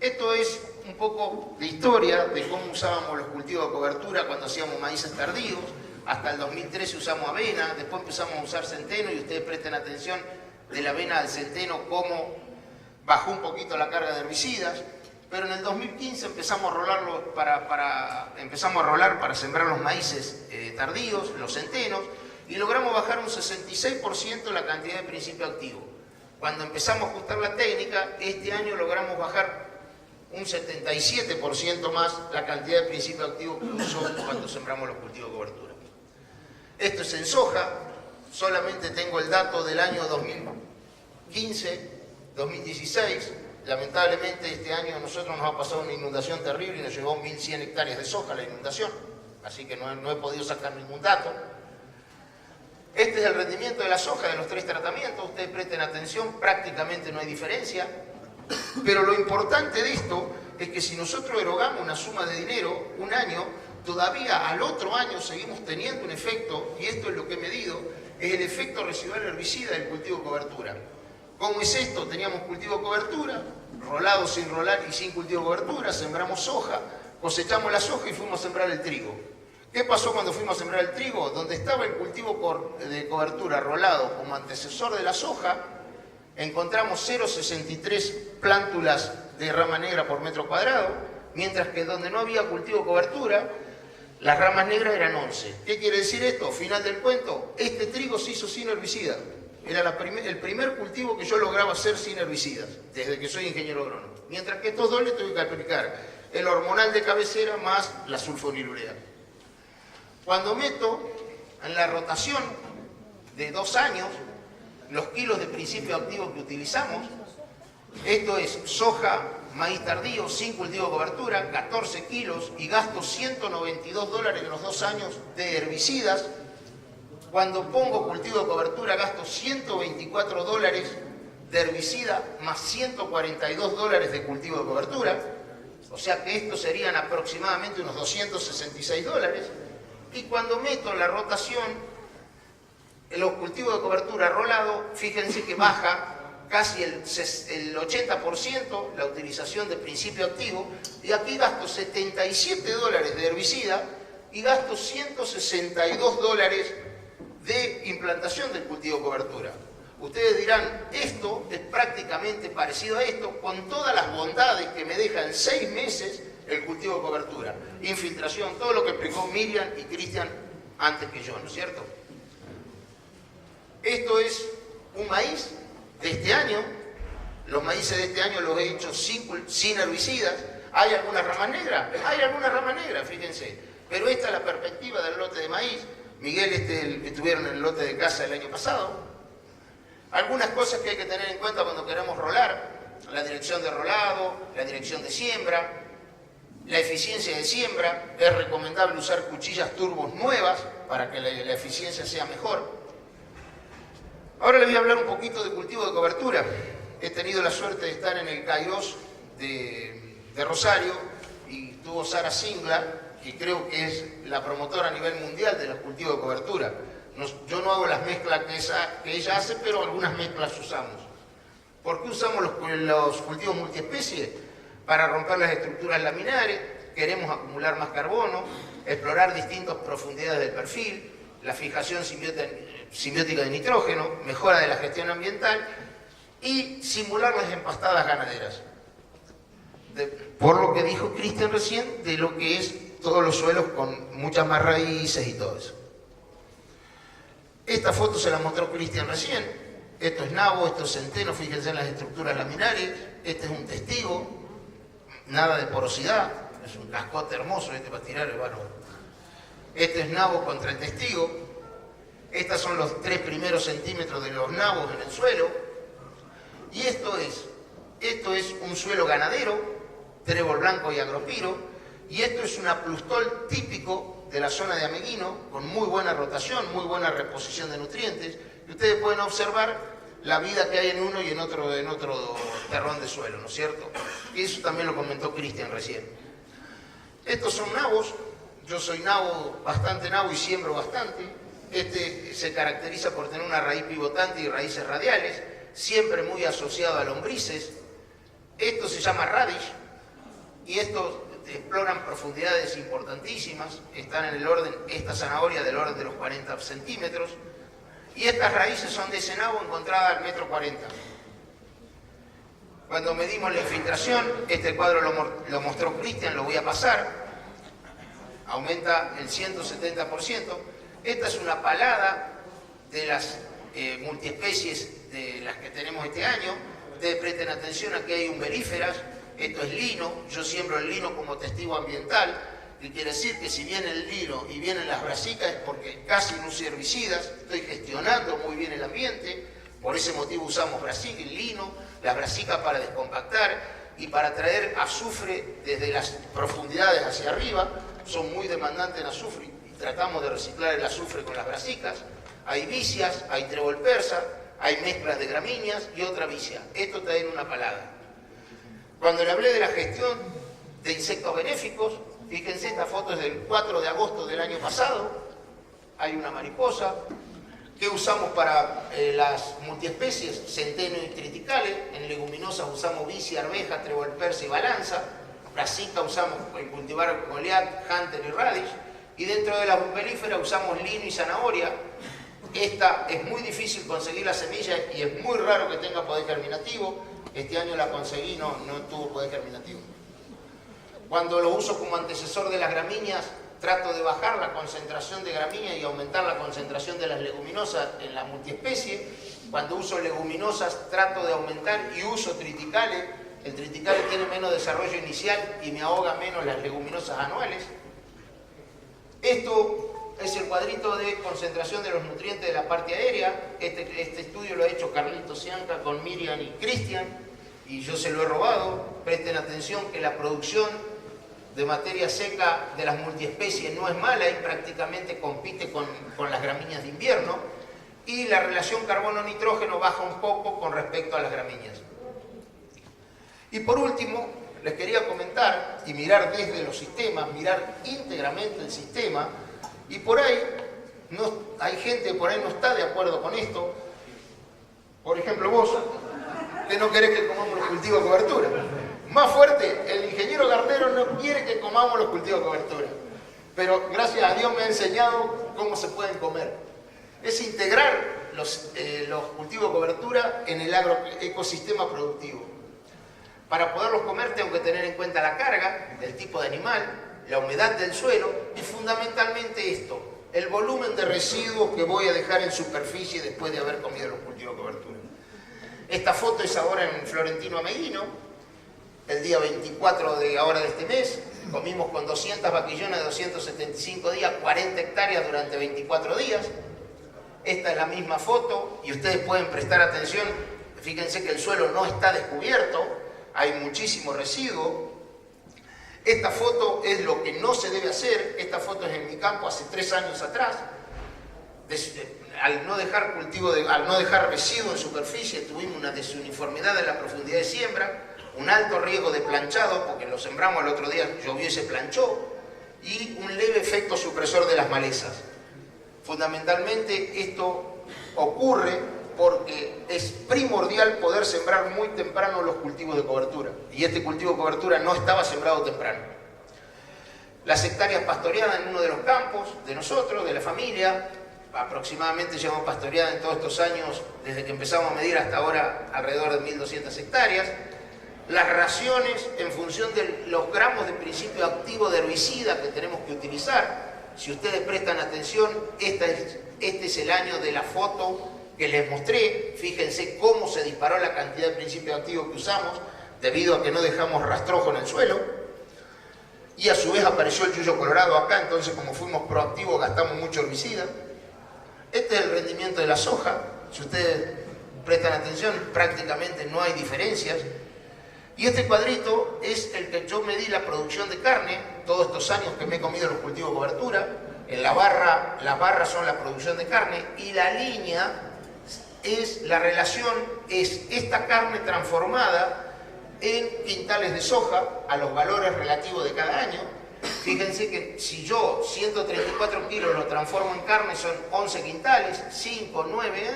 Esto es un poco de historia de cómo usábamos los cultivos de cobertura cuando hacíamos maíces tardíos. Hasta el 2013 usamos avena, después empezamos a usar centeno y ustedes presten atención de la avena al centeno cómo bajó un poquito la carga de herbicidas. Pero en el 2015 empezamos a rolar para sembrar los maíces tardíos, los centenos, y logramos bajar un 66% la cantidad de principio activo. Cuando empezamos a ajustar la técnica, este año logramos bajar un 77% más la cantidad de principio activo que usó cuando sembramos los cultivos de cobertura. Esto es en soja, solamente tengo el dato del año 2015, 2016, lamentablemente este año a nosotros nos ha pasado una inundación terrible y nos llevó 1.100 hectáreas de soja la inundación, así que no he podido sacar ningún dato. Este es el rendimiento de la soja de los 3 tratamientos, ustedes presten atención, prácticamente no hay diferencia, pero lo importante de esto es que si nosotros erogamos una suma de dinero un año, todavía al otro año seguimos teniendo un efecto, y esto es lo que he medido, es el efecto residual herbicida del cultivo de cobertura. ¿Cómo es esto? Teníamos cultivo de cobertura, rolado sin rolar y sin cultivo de cobertura, sembramos soja, cosechamos la soja y fuimos a sembrar el trigo. ¿Qué pasó cuando fuimos a sembrar el trigo? Donde estaba el cultivo de cobertura rolado como antecesor de la soja, encontramos 0,63 plántulas de rama negra por metro cuadrado, mientras que donde no había cultivo de cobertura, las ramas negras eran 11. ¿Qué quiere decir esto? Final del cuento, este trigo se hizo sin herbicida. Era el primer cultivo que yo lograba hacer sin herbicidas, desde que soy ingeniero agrónomo. Mientras que estos dos les tuve que aplicar el hormonal de cabecera más la sulfonilurea. Cuando meto en la rotación de 2 años los kilos de principio activo que utilizamos, esto es soja, maíz tardío, sin cultivo de cobertura, 14 kilos y gasto $192 en los 2 años de herbicidas. Cuando pongo cultivo de cobertura gasto $124 de herbicida más $142 de cultivo de cobertura, o sea que estos serían aproximadamente unos $266. Y cuando meto en la rotación los cultivos de cobertura rolado, fíjense que baja casi el 80% la utilización de principio activo, y aquí gasto $77 de herbicida y gasto $162 de implantación del cultivo de cobertura. Ustedes dirán, esto es prácticamente parecido a esto, con todas las bondades que me deja en 6 meses el cultivo de cobertura. Infiltración, todo lo que explicó Miriam y Cristian antes que yo, ¿no es cierto? Esto es un maíz de este año. Los maíces de este año los he hecho sin herbicidas. ¿Hay algunas ramas negras? Hay algunas ramas negras, fíjense. Pero esta es la perspectiva del lote de maíz. Miguel, el que tuvieron en el lote de casa el año pasado. Algunas cosas que hay que tener en cuenta cuando queremos rolar: la dirección de rolado, la dirección de siembra, la eficiencia de siembra. Es recomendable usar cuchillas turbos nuevas para que la eficiencia sea mejor. Ahora les voy a hablar un poquito de cultivo de cobertura. He tenido la suerte de estar en el Kairos de Rosario y tuvo Sara Singla, que creo que es la promotora a nivel mundial de los cultivos de cobertura. Yo no hago las mezclas que ella hace, pero algunas mezclas usamos. ¿Por qué usamos los cultivos multiespecies? Para romper las estructuras laminares, queremos acumular más carbono, explorar distintas profundidades del perfil, la fijación simbiótica de nitrógeno, mejora de la gestión ambiental y simular las empastadas ganaderas. Por lo que dijo Cristian recién, de lo que es todos los suelos con muchas más raíces y todo eso. Esta foto se la mostró Cristian recién. Esto es nabo, esto es centeno, fíjense en las estructuras laminares. Este es un testigo, nada de porosidad, es un cascote hermoso este para tirar el valor. Este es nabo contra el testigo. Estos son los 3 primeros centímetros de los nabos en el suelo. Y esto es un suelo ganadero, trébol blanco y agropiro. Y esto es una plustol típico de la zona de Ameguino, con muy buena rotación, muy buena reposición de nutrientes. Y ustedes pueden observar la vida que hay en uno y en otro terrón de suelo, ¿no es cierto? Y eso también lo comentó Cristian recién. Estos son nabos. Yo soy nabo, bastante nabo y siembro bastante. Este se caracteriza por tener una raíz pivotante y raíces radiales, siempre muy asociado a lombrices. Esto se llama radish y estos exploran profundidades importantísimas. Están en el orden, esta zanahoria del orden de los 40 centímetros. Y estas raíces son de ese nabo encontrada al 1,40 m. Cuando medimos la infiltración, este cuadro lo mostró Cristian, lo voy a pasar. Aumenta el 170%. Esta es una palada de las multiespecies de las que tenemos este año. Ustedes presten atención, aquí hay umbelíferas, esto es lino, yo siembro el lino como testigo ambiental, que quiere decir que si viene el lino y vienen las brasicas es porque casi no uso herbicidas, estoy gestionando muy bien el ambiente, por ese motivo usamos brasica y lino, las brasicas para descompactar y para traer azufre desde las profundidades hacia arriba, son muy demandantes en azufre. Tratamos de reciclar el azufre con las brasicas. Hay vicias, hay trébol persa, hay mezclas de gramíneas y otra vicia. Esto está en una palada. Cuando le hablé de la gestión de insectos benéficos, fíjense, esta foto es del 4 de agosto del año pasado. Hay una mariposa. ¿Qué usamos para las multiespecies? Centeno y triticales. En leguminosas usamos vicia, arveja, trébol persa y balanza. Brasica usamos en cultivar Goliath, Hunter y Radish. Y dentro de la umbelífera usamos lino y zanahoria. Esta es muy difícil conseguir la semilla y es muy raro que tenga poder germinativo. Este año la conseguí, no tuvo poder germinativo. Cuando lo uso como antecesor de las gramíneas, trato de bajar la concentración de gramíneas y aumentar la concentración de las leguminosas en la multiespecie. Cuando uso leguminosas, trato de aumentar y uso triticales. El triticale tiene menos desarrollo inicial y me ahoga menos las leguminosas anuales. Esto es el cuadrito de concentración de los nutrientes de la parte aérea. Este estudio lo ha hecho Carlito Cianca con Miriam y Cristian y yo se lo he robado. Presten atención que la producción de materia seca de las multiespecies no es mala y prácticamente compite con las gramíneas de invierno. Y la relación carbono-nitrógeno baja un poco con respecto a las gramíneas. Y por último, les quería comentar y mirar desde los sistemas, mirar íntegramente el sistema, y por ahí, hay gente que por ahí no está de acuerdo con esto. Por ejemplo, vos, que no querés que comamos los cultivos de cobertura. Más fuerte, el ingeniero Garnero no quiere que comamos los cultivos de cobertura. Pero gracias a Dios me ha enseñado cómo se pueden comer. Es integrar los cultivos de cobertura en el agroecosistema productivo. Para poderlos comer tengo que tener en cuenta la carga, el tipo de animal, la humedad del suelo y fundamentalmente esto, el volumen de residuos que voy a dejar en superficie después de haber comido los cultivos de cobertura. Esta foto es ahora en Florentino Ameguino, el día 24 de este mes. Comimos con 200 vaquillones de 275 días, 40 hectáreas durante 24 días. Esta es la misma foto y ustedes pueden prestar atención. Fíjense que el suelo no está descubierto, hay muchísimo residuo. Esta foto es lo que no se debe hacer. Esta foto es en mi campo hace 3 años atrás. Al no dejar residuo en superficie, tuvimos una desuniformidad en la profundidad de siembra, un alto riesgo de planchado, porque lo sembramos el otro día, llovió y se planchó, y un leve efecto supresor de las malezas. Fundamentalmente esto ocurre porque es primordial poder sembrar muy temprano los cultivos de cobertura, y este cultivo de cobertura no estaba sembrado temprano. Las hectáreas pastoreadas en uno de los campos de nosotros, de la familia, aproximadamente llevamos pastoreada en todos estos años, desde que empezamos a medir hasta ahora, alrededor de 1.200 hectáreas. Las raciones en función de los gramos de principio activo de herbicida que tenemos que utilizar. Si ustedes prestan atención, este es el año de la foto que les mostré, fíjense cómo se disparó la cantidad de principios activos que usamos, debido a que no dejamos rastrojo en el suelo, y a su vez apareció el yuyo colorado acá, entonces como fuimos proactivos gastamos mucho herbicida. Este es el rendimiento de la soja, si ustedes prestan atención, prácticamente no hay diferencias. Y este cuadrito es el que yo medí la producción de carne, todos estos años que me he comido los cultivos de cobertura. En la barra, las barras son la producción de carne, y la línea es la relación, es esta carne transformada en quintales de soja a los valores relativos de cada año. Fíjense que si yo 134 kilos lo transformo en carne son 11 quintales, 5, 9,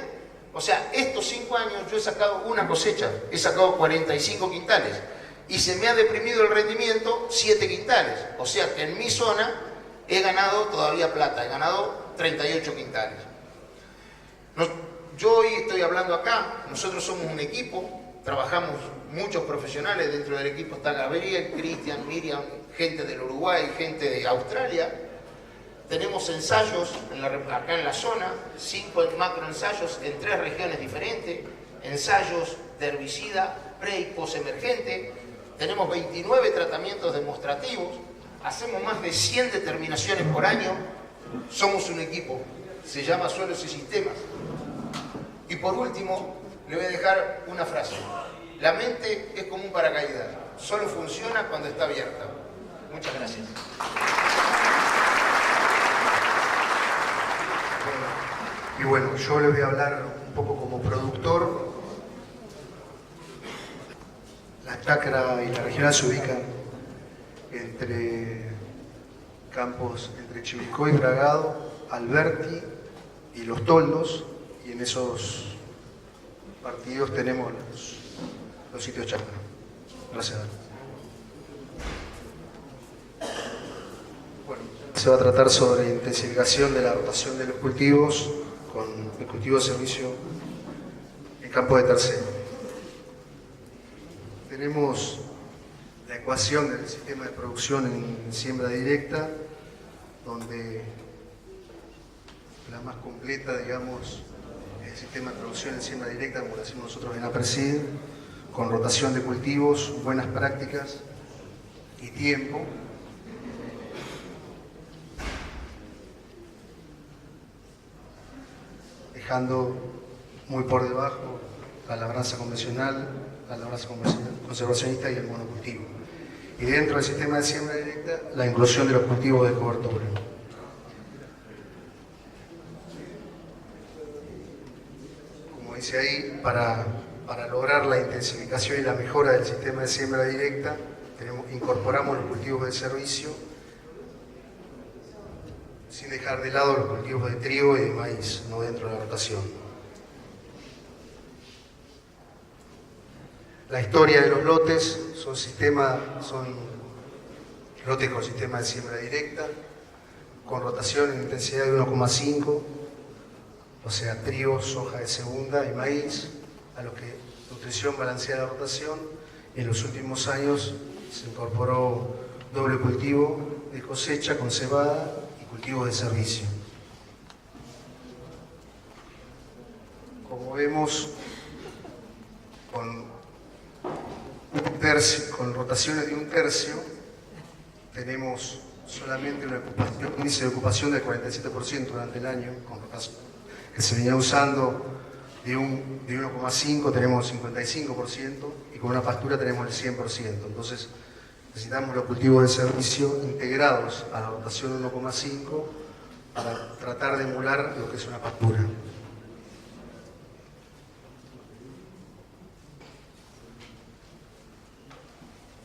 o sea, estos 5 años yo he sacado una cosecha, he sacado 45 quintales y se me ha deprimido el rendimiento 7 quintales, o sea que en mi zona he ganado todavía plata, he ganado 38 quintales. Yo hoy estoy hablando acá, nosotros somos un equipo, trabajamos muchos profesionales, dentro del equipo está Gabriel, Cristian, Miriam, gente del Uruguay, gente de Australia. Tenemos ensayos acá en la zona, 5 macroensayos en 3 regiones diferentes, ensayos de herbicida pre y post emergente, tenemos 29 tratamientos demostrativos, hacemos más de 100 determinaciones por año, somos un equipo, se llama Suelos y Sistemas. Y por último, le voy a dejar una frase. La mente es como un paracaídas, solo funciona cuando está abierta. Muchas gracias. Y bueno, yo les voy a hablar un poco como productor. La chacra y la regional se ubican entre campos, entre Chivilcoy, Bragado, Alberti y Los Toldos, y en esos partidos tenemos los sitios chacra. Gracias. Bueno, se va a tratar sobre intensificación de la rotación de los cultivos con el cultivo de servicio en campo de tercero. Tenemos la ecuación del sistema de producción en siembra directa, donde la más completa, digamos, es el sistema de producción en siembra directa, como lo hacemos nosotros en APRESID, con rotación de cultivos, buenas prácticas y tiempo. Dejando muy por debajo la labranza convencional, la labranza conservacionista y el monocultivo. Y dentro del sistema de siembra directa, la inclusión de los cultivos de cobertura. Como dice ahí, para lograr la intensificación y la mejora del sistema de siembra directa, incorporamos los cultivos de servicio, sin dejar de lado los cultivos de trigo y de maíz, no dentro de la rotación. La historia de los lotes son lotes con sistema de siembra directa, con rotación en intensidad de 1,5, o sea, trigo, soja de segunda y maíz, a lo que nutrición balanceada de rotación. En los últimos años se incorporó doble cultivo de cosecha con cebada y cultivos de servicio. Como vemos, con rotaciones de 1/3, tenemos solamente un índice de ocupación del 47% durante el año, con rotación que se venía usando de 1,5 tenemos 55% y con una pastura tenemos el 100%. Entonces necesitamos los cultivos de servicio integrados a la rotación 1,5 para tratar de emular lo que es una pastura.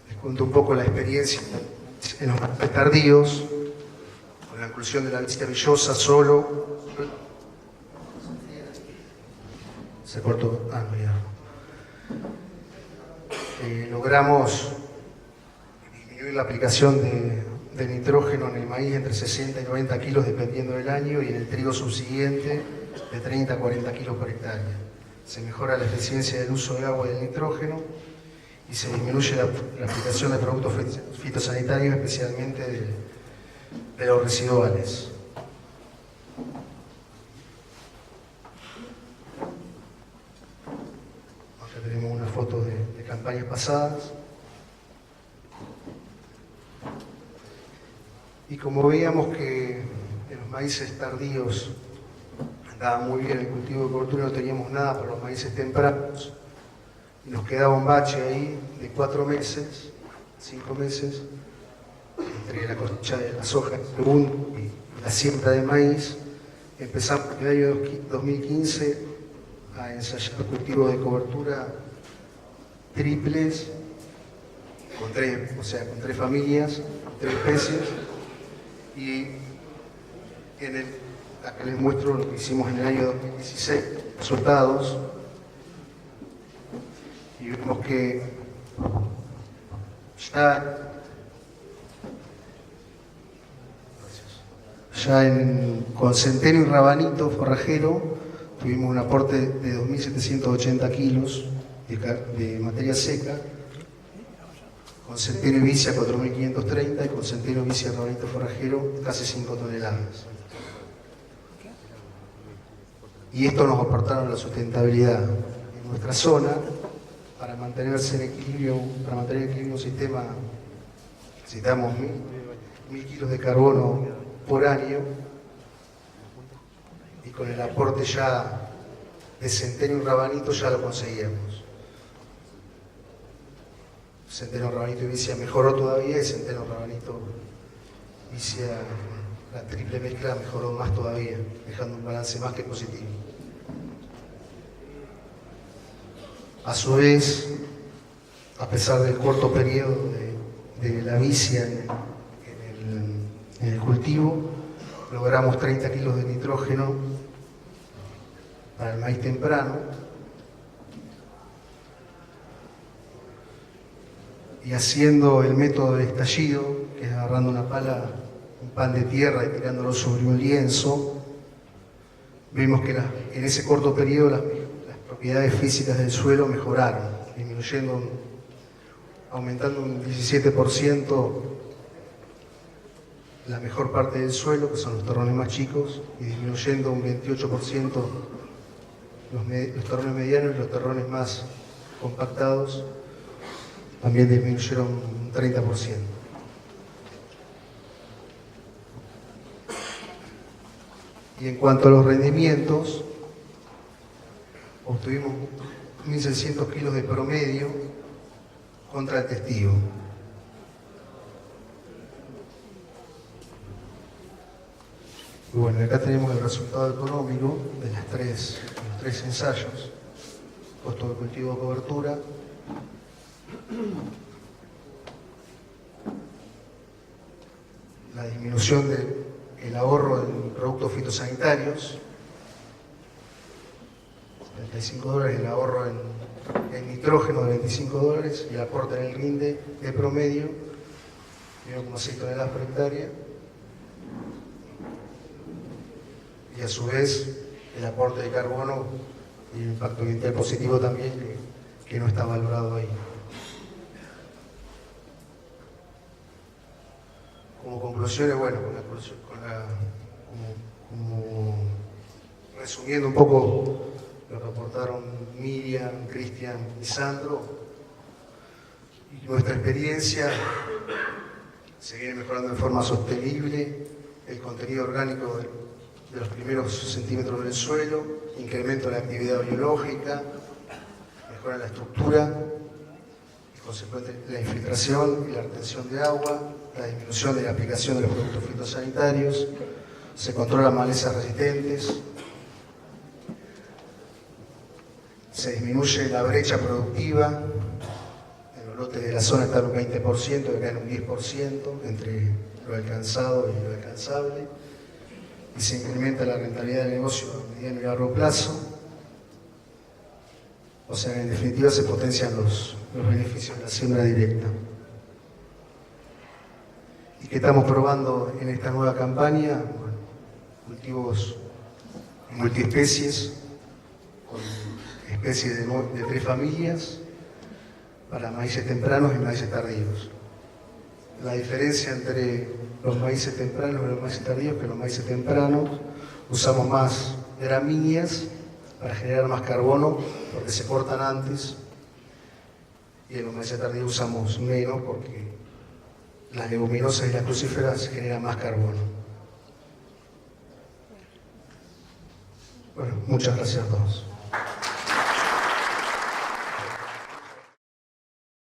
Les cuento un poco la experiencia en los mapas tardíos, con la inclusión de la lista villosa solo. Se cortó. Logramos disminuir la aplicación de nitrógeno en el maíz entre 60 y 90 kilos dependiendo del año, y en el trigo subsiguiente de 30 a 40 kilos por hectárea. Se mejora la eficiencia del uso de agua y del nitrógeno y se disminuye la aplicación de productos fitosanitarios, especialmente de los residuales. tenemos una foto de campañas pasadas. Y como veíamos que en los maíces tardíos andaba muy bien el cultivo de cobertura, no teníamos nada para los maíces tempranos, y nos quedaba un bache ahí de 4 meses, 5 meses, entre la cosecha de la soja y la siembra de maíz. Empezamos en el año 2015 a ensayar cultivos de cobertura triples, con 3 familias, 3 especies, y acá les muestro lo que hicimos en el año 2016, resultados, y vemos que con centeno y rabanito forrajero tuvimos un aporte de 2.780 kilos de materia seca, con centeno y vicia 4.530 y con centeno, vicia y rabanito forrajero casi 5 toneladas. Y esto nos aportaron la sustentabilidad en nuestra zona. Para mantenerse en equilibrio, para mantener en equilibrio un sistema, necesitamos 1.000 kilos de carbono por año, y con el aporte ya de centeno y rabanito ya lo conseguíamos. Centeno, rabanito y vicia mejoró todavía, y centeno, rabanito, vicia, la triple mezcla mejoró más todavía, dejando un balance más que positivo. A su vez, a pesar del corto periodo de la vicia en el cultivo, logramos 30 kilos de nitrógeno para el maíz temprano, y haciendo el método del estallido, que es agarrando una pala, un pan de tierra y tirándolo sobre un lienzo, vimos que en ese corto periodo las propiedades físicas del suelo mejoraron, aumentando un 17% la mejor parte del suelo, que son los terrones más chicos, y disminuyendo un 28% los terrones medianos, y los terrones más compactados también disminuyeron un 30%. Y en cuanto a los rendimientos, obtuvimos 1.600 kilos de promedio contra el testigo. Y bueno, acá tenemos el resultado económico de los tres ensayos: costo de cultivo de cobertura, la disminución del ahorro en productos fitosanitarios, $35, el ahorro en nitrógeno de $25, y el aporte en el rinde de promedio 1,6 toneladas por hectárea, y a su vez el aporte de carbono y el impacto ambiental positivo también, que no está valorado ahí. Como conclusiones, bueno, como resumiendo un poco lo que aportaron Miriam, Cristian y Sandro, y nuestra experiencia: se viene mejorando de forma sostenible el contenido orgánico de los primeros centímetros del suelo, incremento de la actividad biológica, mejora en la estructura, y consecuente la infiltración y la retención de agua, la disminución de la aplicación de los productos fitosanitarios, se controlan malezas resistentes, se disminuye la brecha productiva, en los lotes de la zona está en un 20%, acá en un 10% entre lo alcanzado y lo alcanzable, y se incrementa la rentabilidad del negocio a mediano y largo plazo. O sea, en definitiva se potencian los beneficios de la siembra directa. ¿Y qué estamos probando en esta nueva campaña? Bueno, cultivos multiespecies, con especies de 3 familias, para maíces tempranos y maíces tardíos. La diferencia entre los maíces tempranos y los maíces tardíos, que los maíces tempranos usamos más gramíneas para generar más carbono, porque se cortan antes y en los meses tardíos usamos menos porque las leguminosas y las crucíferas generan más carbono. Bueno, muchas gracias a todos.